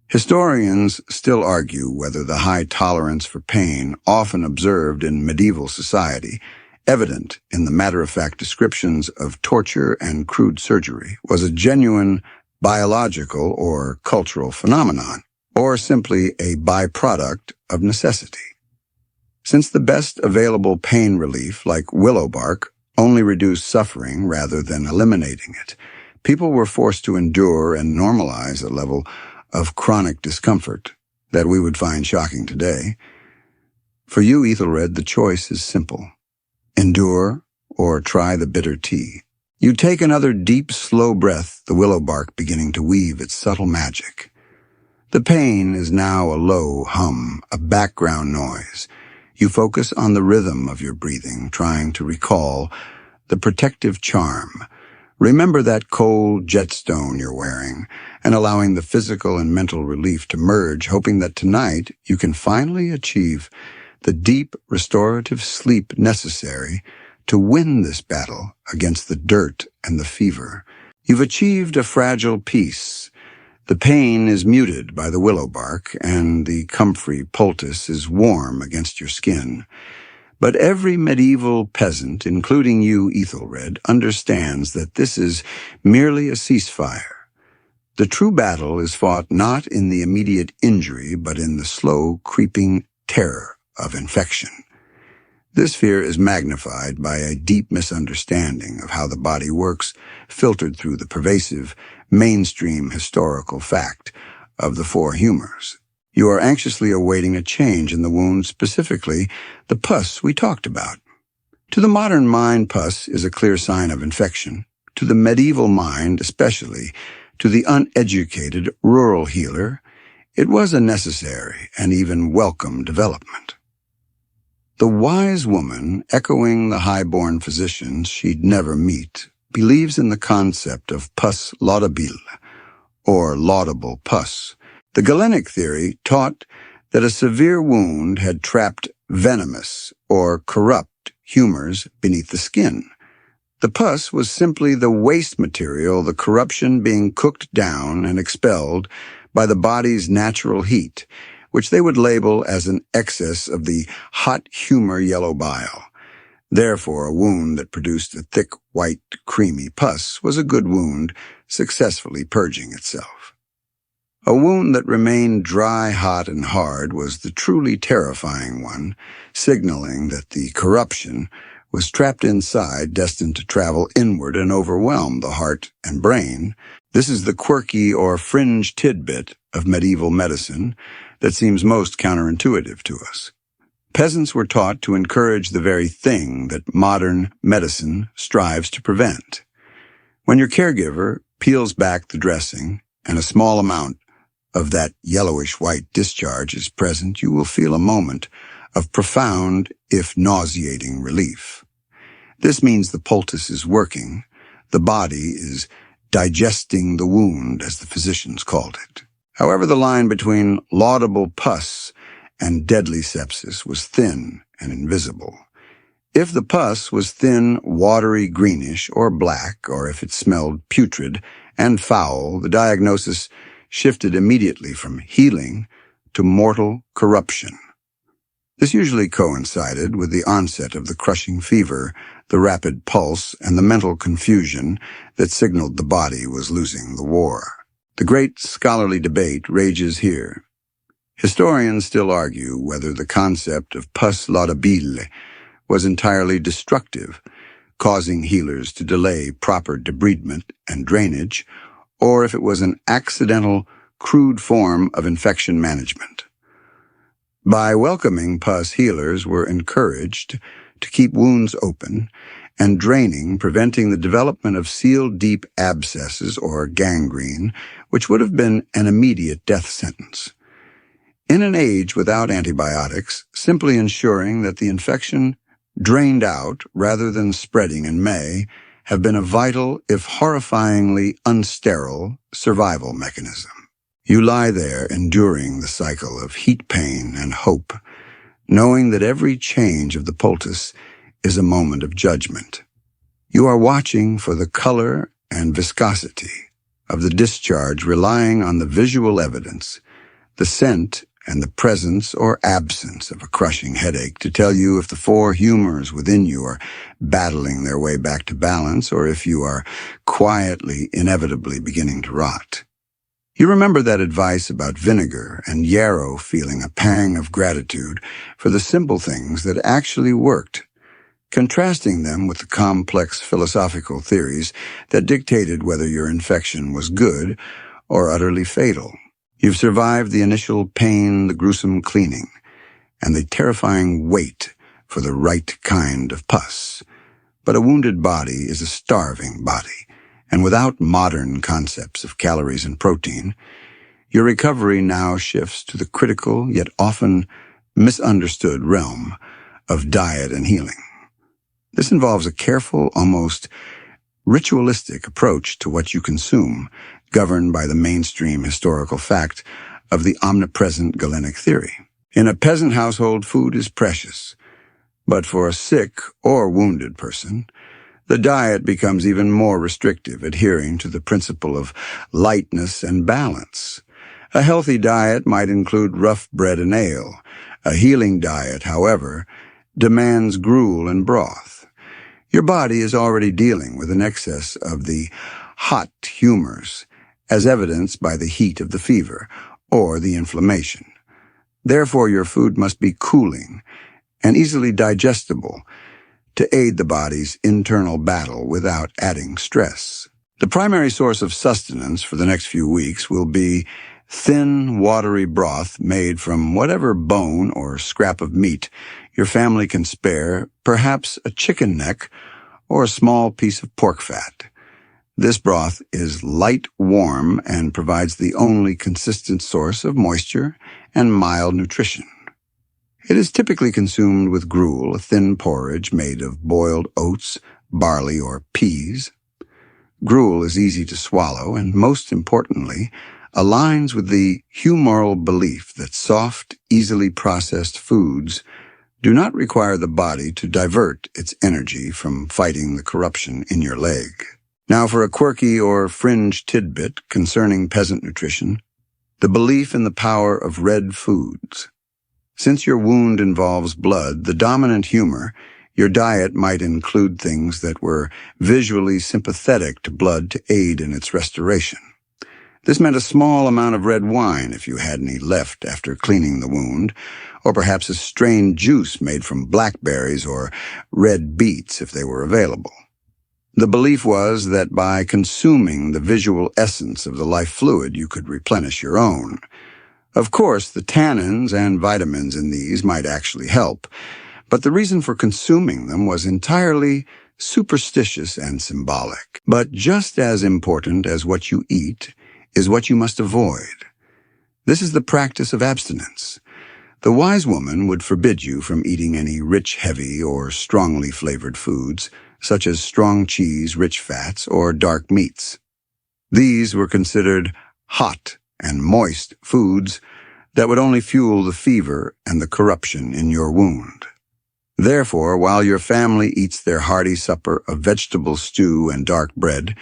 Historians still argue whether the high tolerance for pain often observed in medieval society, evident in the matter-of-fact descriptions of torture and crude surgery, was a genuine biological or cultural phenomenon, or simply a byproduct of necessity. Since the best available pain relief, like willow bark, only reduced suffering rather than eliminating it, people were forced to endure and normalize a level of chronic discomfort that we would find shocking today. For you, Aethelred, the choice is simple. Endure or try the bitter tea. You take another deep, slow breath, the willow bark beginning to weave its subtle magic. The pain is now a low hum, a background noise. You focus on the rhythm of your breathing, trying to recall the protective charm. Remember that cold jetstone you're wearing, and allowing the physical and mental relief to merge, hoping that tonight you can finally achieve the deep restorative sleep necessary to win this battle against the dirt and the fever. You've achieved a fragile peace. The pain is muted by the willow bark, and the comfrey poultice is warm against your skin. But every medieval peasant, including you, Aethelred, understands that this is merely a ceasefire. The true battle is fought not in the immediate injury, but in the slow, creeping terror of infection. This fear is magnified by a deep misunderstanding of how the body works, filtered through the pervasive, mainstream historical fact of the four humors. You are anxiously awaiting a change in the wound, specifically the pus we talked about. To the modern mind, pus is a clear sign of infection. To the medieval mind, especially to the uneducated rural healer, it was a necessary and even welcome development. The wise woman, echoing the high-born physicians she'd never meet, believes in the concept of pus laudabile, or laudable pus. The Galenic theory taught that a severe wound had trapped venomous or corrupt humors beneath the skin. The pus was simply the waste material, the corruption being cooked down and expelled by the body's natural heat, which they would label as an excess of the hot humor yellow bile. Therefore, a wound that produced a thick, white, creamy pus was a good wound, successfully purging itself. A wound that remained dry, hot, and hard was the truly terrifying one, signaling that the corruption was trapped inside, destined to travel inward and overwhelm the heart and brain. This is the quirky or fringe tidbit of medieval medicine that seems most counterintuitive to us. Peasants were taught to encourage the very thing that modern medicine strives to prevent. When your caregiver peels back the dressing and a small amount of that yellowish-white discharge is present, you will feel a moment of profound, if nauseating, relief. This means the poultice is working. The body is digesting the wound, as the physicians called it. However, the line between laudable pus and deadly sepsis was thin and invisible. If the pus was thin, watery, greenish, or black, or if it smelled putrid and foul, the diagnosis shifted immediately from healing to mortal corruption. This usually coincided with the onset of the crushing fever, the rapid pulse, and the mental confusion that signaled the body was losing the war. The great scholarly debate rages here. Historians still argue whether the concept of pus laudabile was entirely destructive, causing healers to delay proper debridement and drainage, or if it was an accidental, crude form of infection management. By welcoming pus, healers were encouraged to keep wounds open and draining, preventing the development of sealed deep abscesses or gangrene, which would have been an immediate death sentence. In an age without antibiotics, simply ensuring that the infection drained out rather than spreading in may have been a vital, if horrifyingly unsterile, survival mechanism. You lie there enduring the cycle of heat pain and hope, knowing that every change of the poultice is a moment of judgment. You are watching for the color and viscosity of the discharge, relying on the visual evidence, the scent, and the presence or absence of a crushing headache to tell you if the four humors within you are battling their way back to balance or if you are quietly, inevitably beginning to rot. You remember that advice about vinegar and Yarrow feeling a pang of gratitude for the simple things that actually worked, contrasting them with the complex philosophical theories that dictated whether your infection was good or utterly fatal. You've survived the initial pain, the gruesome cleaning, and the terrifying wait for the right kind of pus. But a wounded body is a starving body, and without modern concepts of calories and protein, your recovery now shifts to the critical yet often misunderstood realm of diet and healing. This involves a careful, almost ritualistic approach to what you consume, governed by the mainstream historical fact of the omnipresent Galenic theory. In a peasant household, food is precious, but for a sick or wounded person, the diet becomes even more restrictive, adhering to the principle of lightness and balance. A healthy diet might include rough bread and ale. A healing diet, however, demands gruel and broth. Your body is already dealing with an excess of the hot humors, as evidenced by the heat of the fever or the inflammation. Therefore, your food must be cooling and easily digestible to aid the body's internal battle without adding stress. The primary source of sustenance for the next few weeks will be thin, watery broth made from whatever bone or scrap of meat your family can spare, perhaps a chicken neck or a small piece of pork fat. This broth is light warm and provides the only consistent source of moisture and mild nutrition. It is typically consumed with gruel, a thin porridge made of boiled oats, barley, or peas. Gruel is easy to swallow and, most importantly, aligns with the humoral belief that soft, easily processed foods do not require the body to divert its energy from fighting the corruption in your leg. Now for a quirky or fringe tidbit concerning peasant nutrition, the belief in the power of red foods. Since your wound involves blood, the dominant humor, your diet might include things that were visually sympathetic to blood to aid in its restoration. This meant a small amount of red wine if you had any left after cleaning the wound, or perhaps a strained juice made from blackberries or red beets if they were available. The belief was that by consuming the visual essence of the life fluid, you could replenish your own. Of course, the tannins and vitamins in these might actually help, but the reason for consuming them was entirely superstitious and symbolic. But just as important as what you eat is what you must avoid. This is the practice of abstinence. The wise woman would forbid you from eating any rich, heavy, or strongly flavored foods, such as strong cheese, rich fats, or dark meats. These were considered hot and moist foods that would only fuel the fever and the corruption in your wound. Therefore, while your family eats their hearty supper of vegetable stew and dark bread,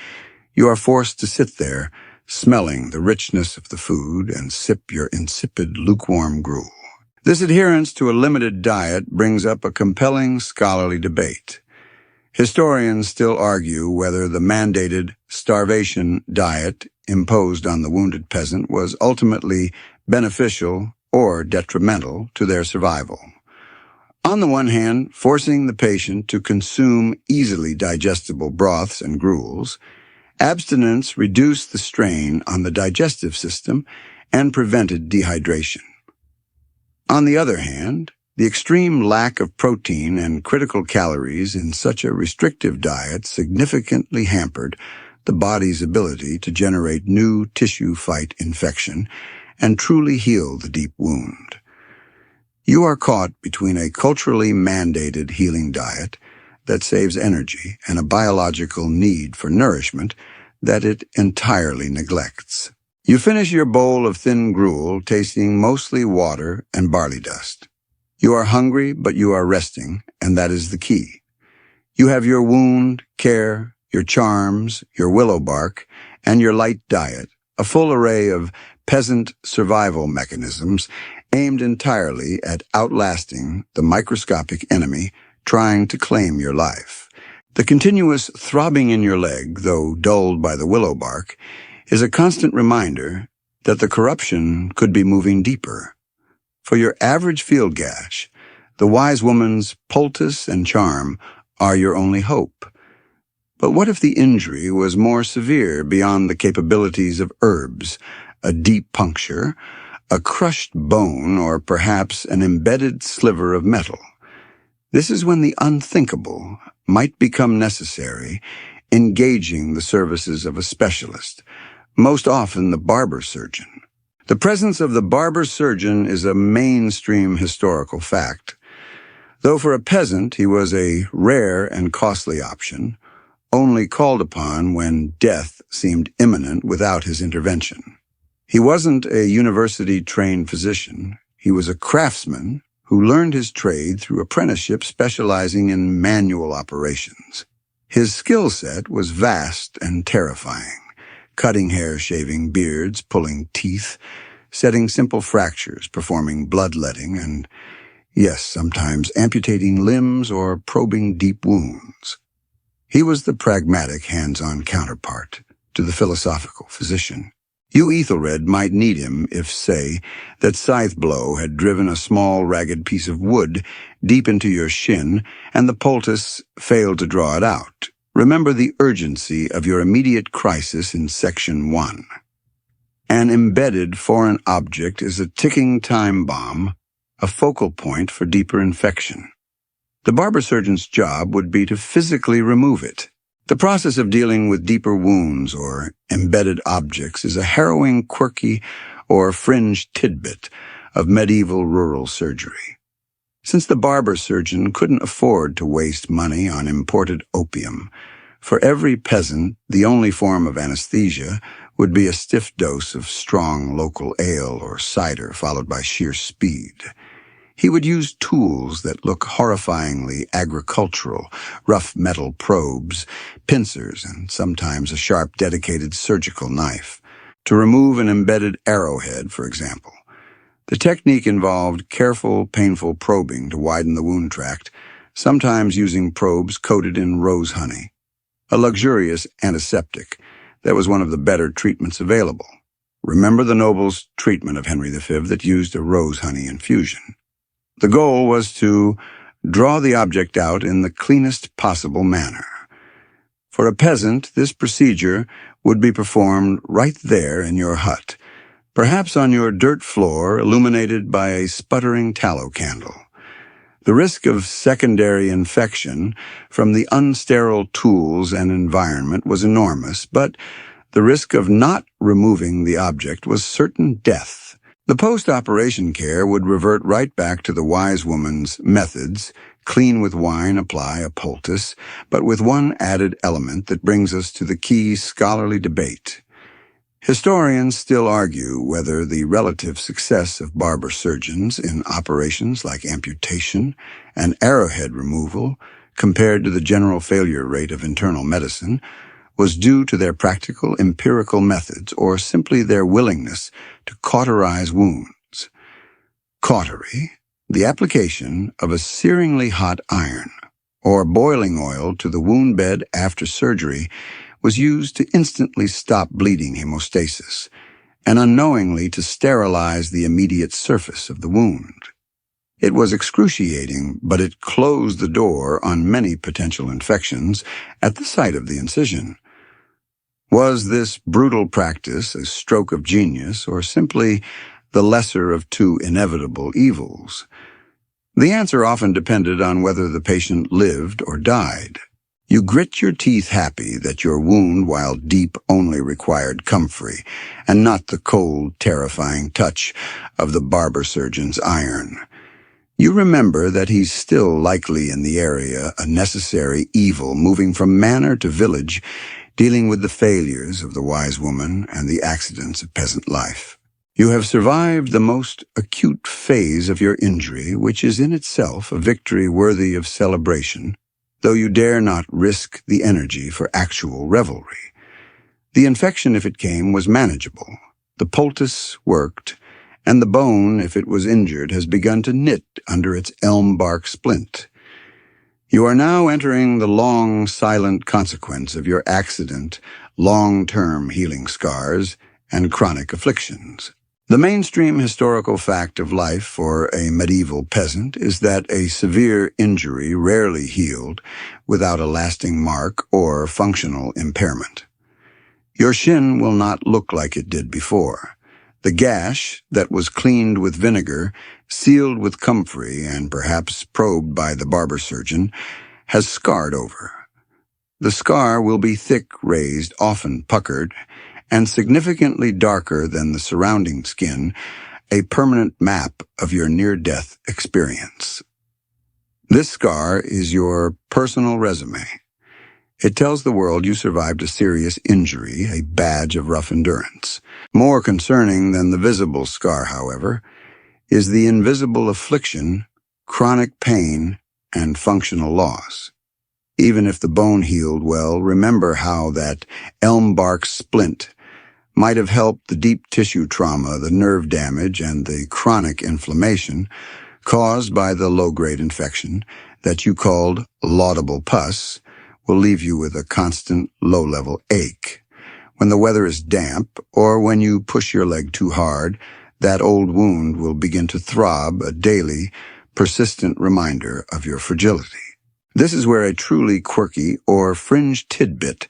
you are forced to sit there, smelling the richness of the food and sip your insipid, lukewarm gruel. This adherence to a limited diet brings up a compelling scholarly debate. Historians still argue whether the mandated starvation diet imposed on the wounded peasant was ultimately beneficial or detrimental to their survival. On the one hand, forcing the patient to consume easily digestible broths and gruels, abstinence reduced the strain on the digestive system and prevented dehydration. On the other hand, the extreme lack of protein and critical calories in such a restrictive diet significantly hampered the body's ability to generate new tissue fight infection and truly heal the deep wound. You are caught between a culturally mandated healing diet that saves energy and a biological need for nourishment that it entirely neglects. You finish your bowl of thin gruel tasting mostly water and barley dust. You are hungry, but you are resting, and that is the key. You have your wound, care, your charms, your willow bark, and your light diet, a full array of peasant survival mechanisms aimed entirely at outlasting the microscopic enemy trying to claim your life. The continuous throbbing in your leg, though dulled by the willow bark, is a constant reminder that the corruption could be moving deeper. For your average field gash, the wise woman's poultice and charm are your only hope. But what if the injury was more severe beyond the capabilities of herbs, a deep puncture, a crushed bone, or perhaps an embedded sliver of metal? This is when the unthinkable might become necessary, engaging the services of a specialist, most often the barber surgeon. The presence of the barber surgeon is a mainstream historical fact. Though for a peasant he was a rare and costly option, only called upon when death seemed imminent without his intervention. He wasn't a university-trained physician. He was a craftsman who learned his trade through apprenticeship specializing in manual operations. His skill set was vast and terrifying, cutting hair, shaving beards, pulling teeth, setting simple fractures, performing bloodletting, and, yes, sometimes amputating limbs or probing deep wounds. He was the pragmatic, hands-on counterpart to the philosophical physician. You Aethelred might need him if, say, that scythe blow had driven a small, ragged piece of wood deep into your shin and the poultice failed to draw it out. Remember the urgency of your immediate crisis in Section 1. An embedded foreign object is a ticking time bomb, a focal point for deeper infection. The barber surgeon's job would be to physically remove it. The process of dealing with deeper wounds or embedded objects is a harrowing, quirky, or fringe tidbit of medieval rural surgery. Since the barber surgeon couldn't afford to waste money on imported opium, for every peasant, the only form of anesthesia would be a stiff dose of strong local ale or cider followed by sheer speed. He would use tools that look horrifyingly agricultural, rough metal probes, pincers, and sometimes a sharp, dedicated surgical knife. To remove an embedded arrowhead, for example. The technique involved careful, painful probing to widen the wound tract, sometimes using probes coated in rose honey, a luxurious antiseptic that was one of the better treatments available. Remember the noble's treatment of Henry V that used a rose honey infusion. The goal was to draw the object out in the cleanest possible manner. For a peasant, this procedure would be performed right there in your hut, perhaps on your dirt floor illuminated by a sputtering tallow candle. The risk of secondary infection from the unsterile tools and environment was enormous, but the risk of not removing the object was certain death. The post-operation care would revert right back to the wise woman's methods: clean with wine, apply a poultice, but with one added element that brings us to the key scholarly debate. Historians still argue whether the relative success of barber surgeons in operations like amputation and arrowhead removal, compared to the general failure rate of internal medicine, was due to their practical, empirical methods or simply their willingness to cauterize wounds. Cautery, the application of a searingly hot iron or boiling oil to the wound bed after surgery, was used to instantly stop bleeding hemostasis and unknowingly to sterilize the immediate surface of the wound. It was excruciating, but it closed the door on many potential infections at the site of the incision. Was this brutal practice a stroke of genius or simply the lesser of two inevitable evils? The answer often depended on whether the patient lived or died. You grit your teeth happy that your wound, while deep, only required comfrey, and not the cold, terrifying touch of the barber surgeon's iron. You remember that he's still likely in the area, a necessary evil moving from manor to village, dealing with the failures of the wise woman and the accidents of peasant life. You have survived the most acute phase of your injury, which is in itself a victory worthy of celebration, though you dare not risk the energy for actual revelry. The infection, if it came, was manageable. The poultice worked, and the bone, if it was injured, has begun to knit under its elm bark splint. You are now entering the long, silent consequence of your accident, long-term healing scars, and chronic afflictions. The mainstream historical fact of life for a medieval peasant is that a severe injury rarely healed without a lasting mark or functional impairment. Your shin will not look like it did before. The gash that was cleaned with vinegar, sealed with comfrey, and perhaps probed by the barber surgeon, has scarred over. The scar will be thick, raised, often puckered, and significantly darker than the surrounding skin, a permanent map of your near-death experience. This scar is your personal resume. It tells the world you survived a serious injury, a badge of rough endurance. More concerning than the visible scar, however, is the invisible affliction, chronic pain, and functional loss. Even if the bone healed well, remember how that elm bark splint might have helped the deep tissue trauma, the nerve damage, and the chronic inflammation caused by the low-grade infection that you called laudable pus will leave you with a constant low-level ache. When the weather is damp, or when you push your leg too hard, that old wound will begin to throb, a daily, persistent reminder of your fragility. This is where a truly quirky or fringe tidbit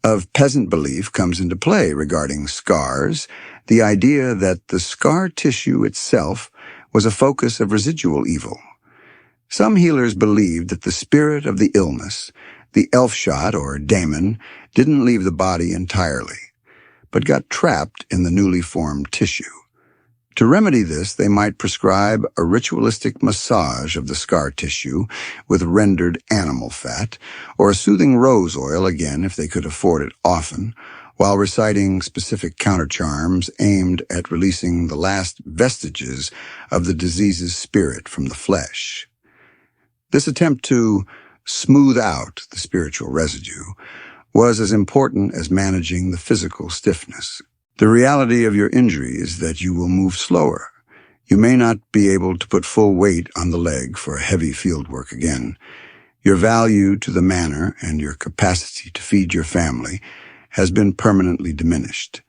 of peasant belief comes into play regarding scars, the idea that the scar tissue itself was a focus of residual evil. Some healers believed that the spirit of the illness, the elf-shot or daemon, didn't leave the body entirely, but got trapped in the newly formed tissue. To remedy this, they might prescribe a ritualistic massage of the scar tissue with rendered animal fat, or a soothing rose oil, again if they could afford it often, while reciting specific countercharms aimed at releasing the last vestiges of the disease's spirit from the flesh. This attempt to smooth out the spiritual residue was as important as managing the physical stiffness. The reality of your injury is that you will move slower. You may not be able to put full weight on the leg for heavy field work again. Your value to the manor and your capacity to feed your family has been permanently diminished.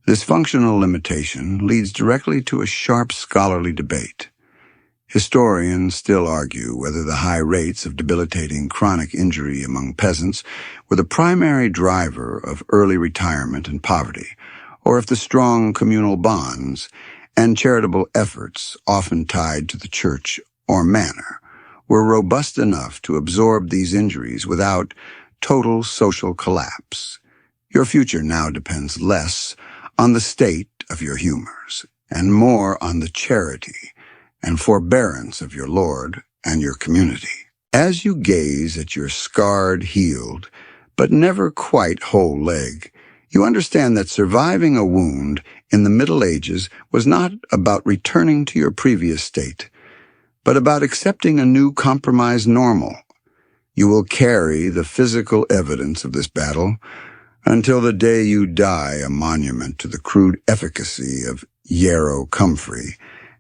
This functional limitation leads directly to a sharp scholarly debate. Historians still argue whether the high rates of debilitating chronic injury among peasants were the primary driver of early retirement and poverty, or if the strong communal bonds and charitable efforts often tied to the church or manor were robust enough to absorb these injuries without total social collapse. Your future now depends less on the state of your humors and more on the charity and forbearance of your Lord and your community. As you gaze at your scarred, healed, but never quite whole leg, you understand that surviving a wound in the Middle Ages was not about returning to your previous state, but about accepting a new compromised normal. You will carry the physical evidence of this battle until the day you die, a monument to the crude efficacy of Yarrow Comfrey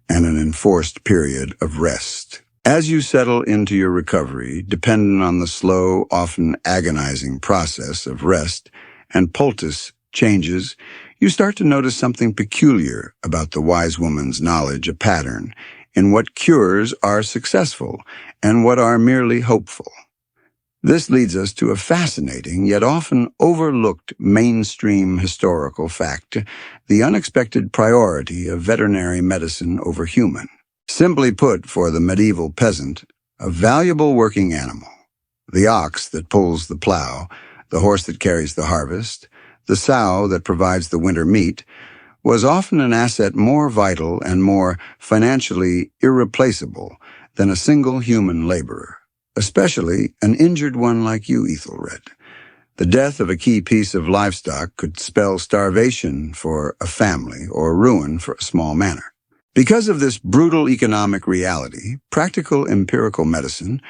and an enforced period of rest. As you settle into your recovery, dependent on the slow, often agonizing process of rest and poultice changes, you start to notice something peculiar about the wise woman's knowledge, a pattern in what cures are successful and what are merely hopeful. This leads us to a fascinating yet often overlooked mainstream historical fact, the unexpected priority of veterinary medicine over human. Simply put, for the medieval peasant, a valuable working animal, the ox that pulls the plow, the horse that carries the harvest, the sow that provides the winter meat, was often an asset more vital and more financially irreplaceable than a single human laborer, especially an injured one like you, Aethelred. The death of a key piece of livestock could spell starvation for a family or ruin for a small manor. Because of this brutal economic reality, practical empirical medicine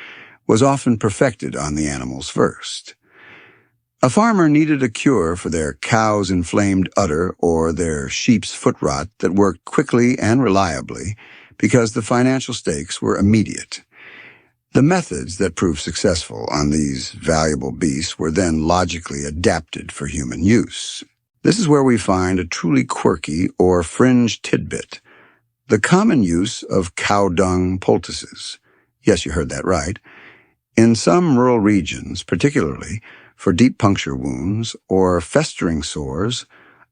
was often perfected on the animals first. A farmer needed a cure for their cow's inflamed udder or their sheep's foot rot that worked quickly and reliably because the financial stakes were immediate. The methods that proved successful on these valuable beasts were then logically adapted for human use. This is where we find a truly quirky or fringe tidbit, the common use of cow dung poultices. Yes, you heard that right. In some rural regions, particularly for deep puncture wounds or festering sores,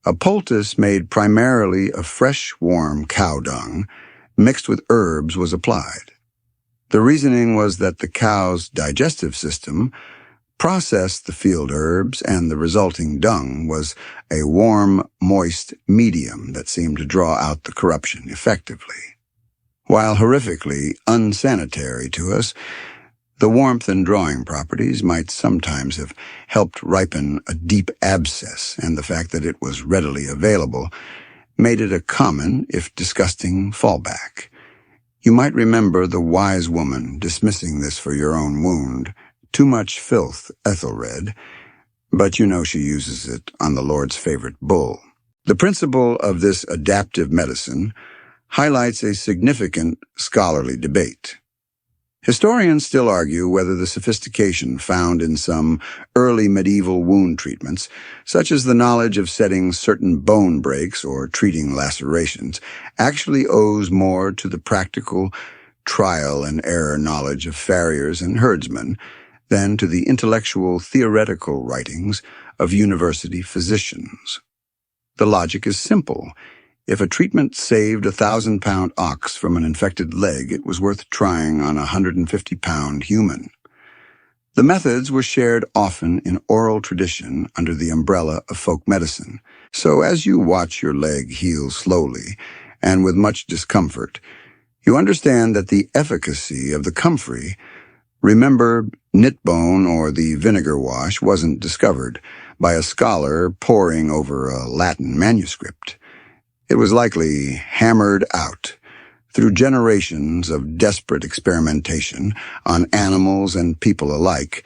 a poultice made primarily of fresh, warm cow dung mixed with herbs was applied. The reasoning was that the cow's digestive system processed the field herbs, and the resulting dung was a warm, moist medium that seemed to draw out the corruption effectively. While horrifically unsanitary to us, the warmth and drawing properties might sometimes have helped ripen a deep abscess, and the fact that it was readily available made it a common, if disgusting, fallback. You might remember the wise woman dismissing this for your own wound. Too much filth, Aethelred, but you know she uses it on the Lord's favorite bull. The principle of this adaptive medicine highlights a significant scholarly debate. Historians still argue whether the sophistication found in some early medieval wound treatments, such as the knowledge of setting certain bone breaks or treating lacerations, actually owes more to the practical trial and error knowledge of farriers and herdsmen than to the intellectual theoretical writings of university physicians. The logic is simple. If a treatment saved a 1,000-pound ox from an infected leg, it was worth trying on a 150-pound human. The methods were shared often in oral tradition under the umbrella of folk medicine. So as you watch your leg heal slowly and with much discomfort, you understand that the efficacy of the Comfrey, remember, Knitbone or the vinegar wash, wasn't discovered by a scholar poring over a Latin manuscript. It was likely hammered out through generations of desperate experimentation on animals and people alike,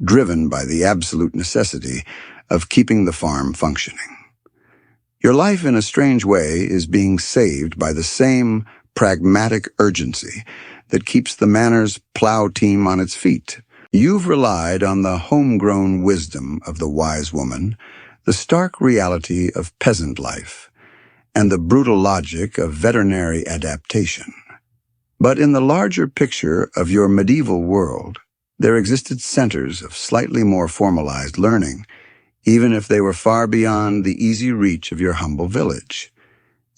driven by the absolute necessity of keeping the farm functioning. Your life, in a strange way, is being saved by the same pragmatic urgency that keeps the manor's plow team on its feet. You've relied on the homegrown wisdom of the wise woman, the stark reality of peasant life, and the brutal logic of veterinary adaptation. But in the larger picture of your medieval world, there existed centers of slightly more formalized learning, even if they were far beyond the easy reach of your humble village.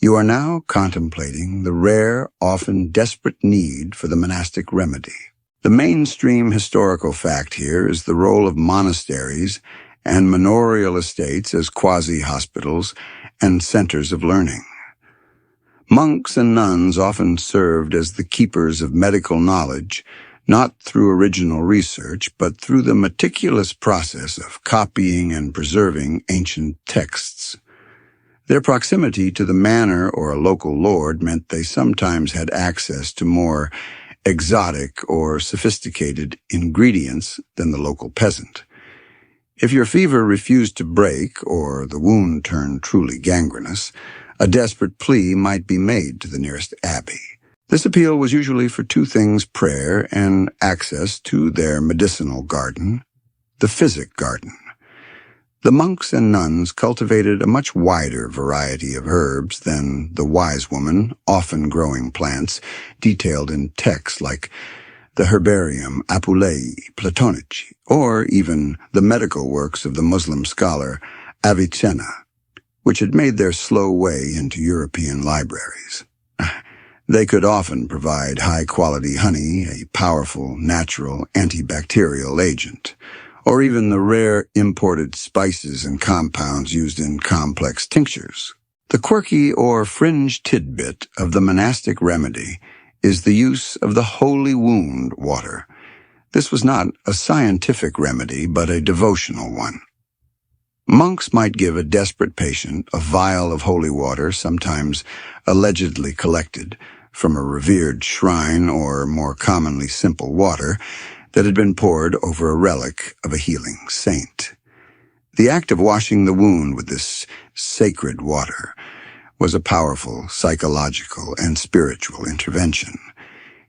You are now contemplating the rare, often desperate need for the monastic remedy. The mainstream historical fact here is the role of monasteries and manorial estates as quasi-hospitals and centers of learning. Monks and nuns often served as the keepers of medical knowledge, not through original research, but through the meticulous process of copying and preserving ancient texts. Their proximity to the manor or a local lord meant they sometimes had access to more exotic or sophisticated ingredients than the local peasant. If your fever refused to break or the wound turned truly gangrenous, a desperate plea might be made to the nearest abbey. This appeal was usually for two things: prayer and access to their medicinal garden, the physic garden. The monks and nuns cultivated a much wider variety of herbs than the wise woman, often growing plants detailed in texts like the Herbarium Apulei Platonici, or even the medical works of the Muslim scholar Avicenna, which had made their slow way into European libraries. They could often provide high-quality honey, a powerful, natural antibacterial agent, or even the rare imported spices and compounds used in complex tinctures. The quirky or fringe tidbit of the monastic remedy is the use of the holy wound water. This was not a scientific remedy, but a devotional one. Monks might give a desperate patient a vial of holy water, sometimes allegedly collected from a revered shrine or, more commonly, simple water that had been poured over a relic of a healing saint. The act of washing the wound with this sacred water was a powerful psychological and spiritual intervention.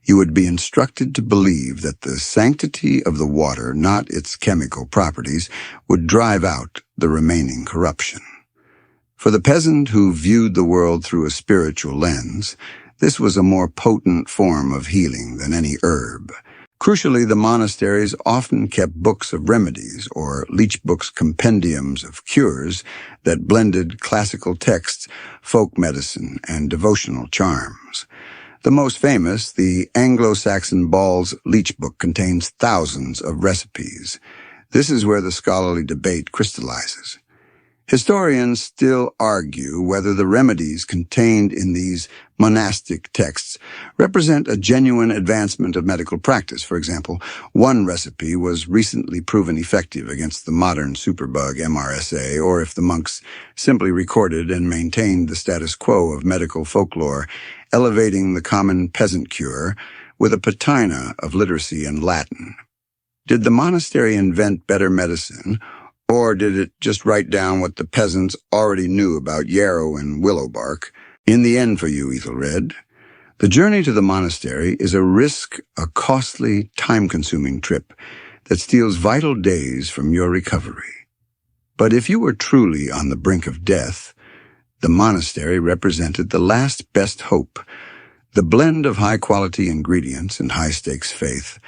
You would be instructed to believe that the sanctity of the water, not its chemical properties, would drive out the remaining corruption. For the peasant who viewed the world through a spiritual lens, this was a more potent form of healing than any herb. Crucially, the monasteries often kept books of remedies, or leech books compendiums of cures, that blended classical texts, folk medicine, and devotional charms. The most famous, the Anglo-Saxon Ball's Leech Book, contains thousands of recipes. This is where the scholarly debate crystallizes. Historians still argue whether the remedies contained in these monastic texts represent a genuine advancement of medical practice. For example, one recipe was recently proven effective against the modern superbug MRSA, or if the monks simply recorded and maintained the status quo of medical folklore, elevating the common peasant cure with a patina of literacy and Latin. Did the monastery invent better medicine, or did it just write down what the peasants already knew about yarrow and willow bark? In the end for you, Aethelred, the journey to the monastery is a costly, time-consuming trip that steals vital days from your recovery. But if you were truly on the brink of death, the monastery represented the last best hope, the blend of high-quality ingredients and high-stakes faith,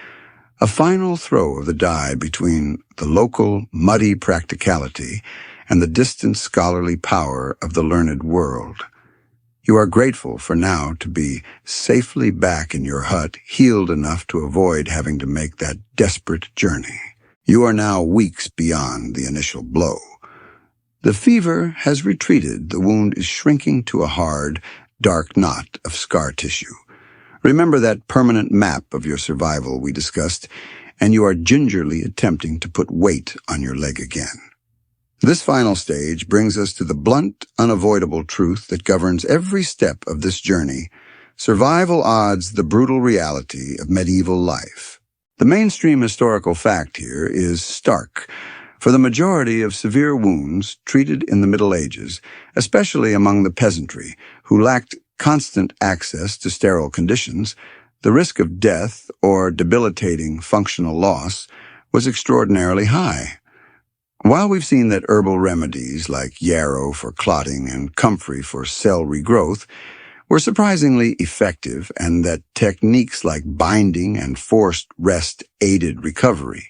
a final throw of the die between the local, muddy practicality and the distant scholarly power of the learned world. You are grateful for now to be safely back in your hut, healed enough to avoid having to make that desperate journey. You are now weeks beyond the initial blow. The fever has retreated. The wound is shrinking to a hard, dark knot of scar tissue. Remember that permanent map of your survival we discussed, and you are gingerly attempting to put weight on your leg again. This final stage brings us to the blunt, unavoidable truth that governs every step of this journey. Survival odds the brutal reality of medieval life. The mainstream historical fact here is stark. For the majority of severe wounds treated in the Middle Ages, especially among the peasantry, who lacked constant access to sterile conditions, the risk of death or debilitating functional loss was extraordinarily high. While we've seen that herbal remedies like Yarrow for clotting and Comfrey for cell regrowth were surprisingly effective, and that techniques like binding and forced rest aided recovery,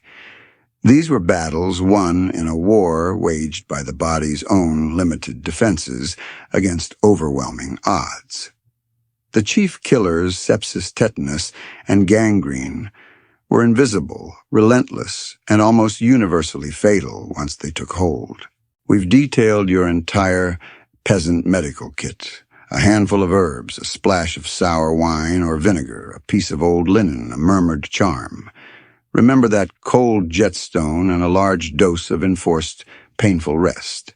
these were battles won in a war waged by the body's own limited defenses against overwhelming odds. The chief killers, sepsis, tetanus, and gangrene, were invisible, relentless, and almost universally fatal once they took hold. We've detailed your entire peasant medical kit: a handful of herbs, a splash of sour wine or vinegar, a piece of old linen, a murmured charm. Remember that cold jetstone and a large dose of enforced painful rest.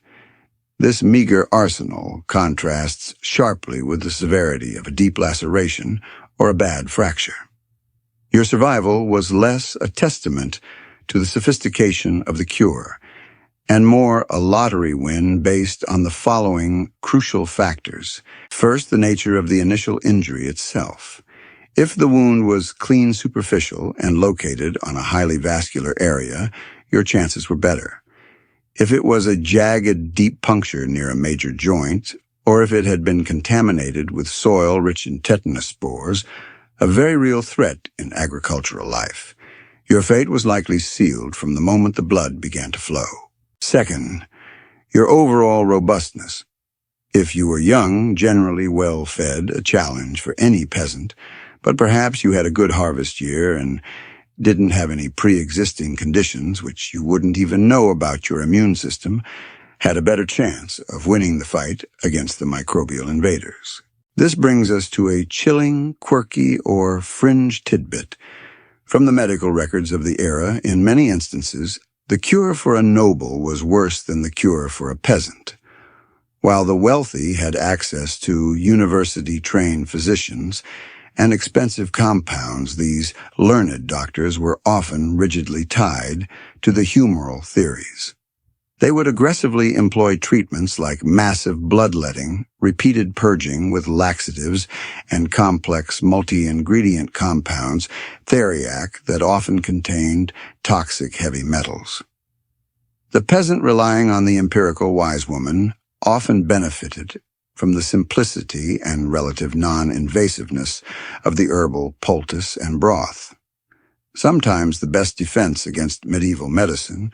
This meager arsenal contrasts sharply with the severity of a deep laceration or a bad fracture. Your survival was less a testament to the sophistication of the cure, and more a lottery win based on the following crucial factors. First, the nature of the initial injury itself. If the wound was clean superficial and located on a highly vascular area, your chances were better. If it was a jagged, deep puncture near a major joint, or if it had been contaminated with soil rich in tetanus spores, a very real threat in agricultural life, your fate was likely sealed from the moment the blood began to flow. Second, your overall robustness. If you were young, generally well-fed, a challenge for any peasant, but perhaps you had a good harvest year and didn't have any pre-existing conditions which you wouldn't even know about, your immune system had a better chance of winning the fight against the microbial invaders. This brings us to a chilling, quirky, or fringe tidbit. From the medical records of the era, in many instances, the cure for a noble was worse than the cure for a peasant. While the wealthy had access to university-trained physicians and expensive compounds, these learned doctors were often rigidly tied to the humoral theories. They would aggressively employ treatments like massive bloodletting, repeated purging with laxatives, and complex multi-ingredient compounds, theriac, that often contained toxic heavy metals. The peasant, relying on the empirical wise woman, often benefited from the simplicity and relative non-invasiveness of the herbal poultice and broth. Sometimes the best defense against medieval medicine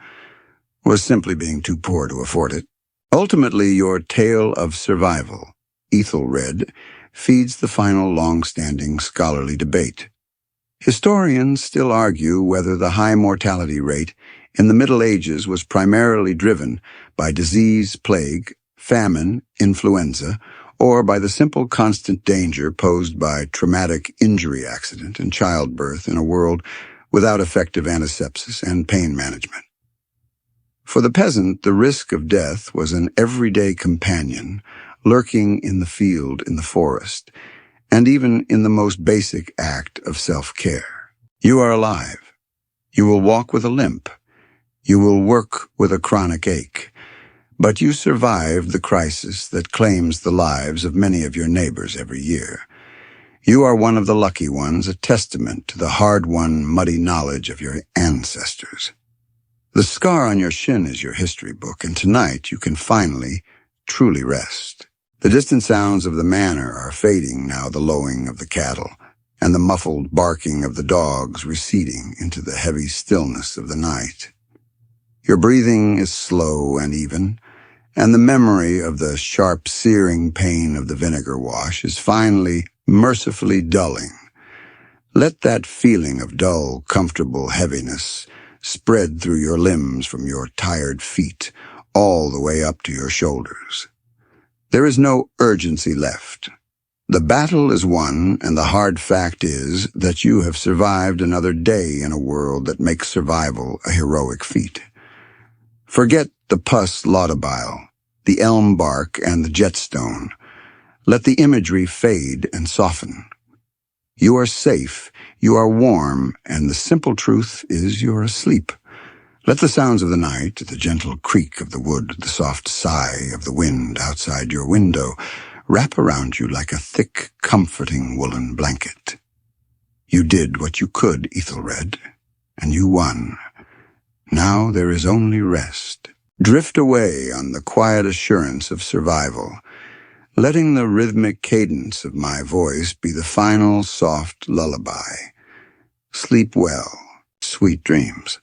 was simply being too poor to afford it. Ultimately, your tale of survival, Aethelred, feeds the final long-standing scholarly debate. Historians still argue whether the high mortality rate in the Middle Ages was primarily driven by disease, plague, famine, influenza, or by the simple constant danger posed by traumatic injury accident and childbirth in a world without effective antisepsis and pain management. For the peasant, the risk of death was an everyday companion, lurking in the field, in the forest, and even in the most basic act of self-care. You are alive. You will walk with a limp. You will work with a chronic ache. But you survived the crisis that claims the lives of many of your neighbors every year. You are one of the lucky ones, a testament to the hard-won, muddy knowledge of your ancestors. The scar on your shin is your history book, and tonight you can finally, truly rest. The distant sounds of the manor are fading now, the lowing of the cattle, and the muffled barking of the dogs receding into the heavy stillness of the night. Your breathing is slow and even, and the memory of the sharp, searing pain of the vinegar wash is finally, mercifully dulling. Let that feeling of dull, comfortable heaviness spread through your limbs from your tired feet all the way up to your shoulders. There is no urgency left. The battle is won, and the hard fact is that you have survived another day in a world that makes survival a heroic feat. Forget the pus lautabile, the elm bark, and the jetstone. Let the imagery fade and soften. You are safe, you are warm, and the simple truth is you're asleep. Let the sounds of the night, the gentle creak of the wood, the soft sigh of the wind outside your window, wrap around you like a thick, comforting woolen blanket. You did what you could, Aethelred, and you won. Now there is only rest. Drift away on the quiet assurance of survival, letting the rhythmic cadence of my voice be the final soft lullaby. Sleep well, sweet dreams.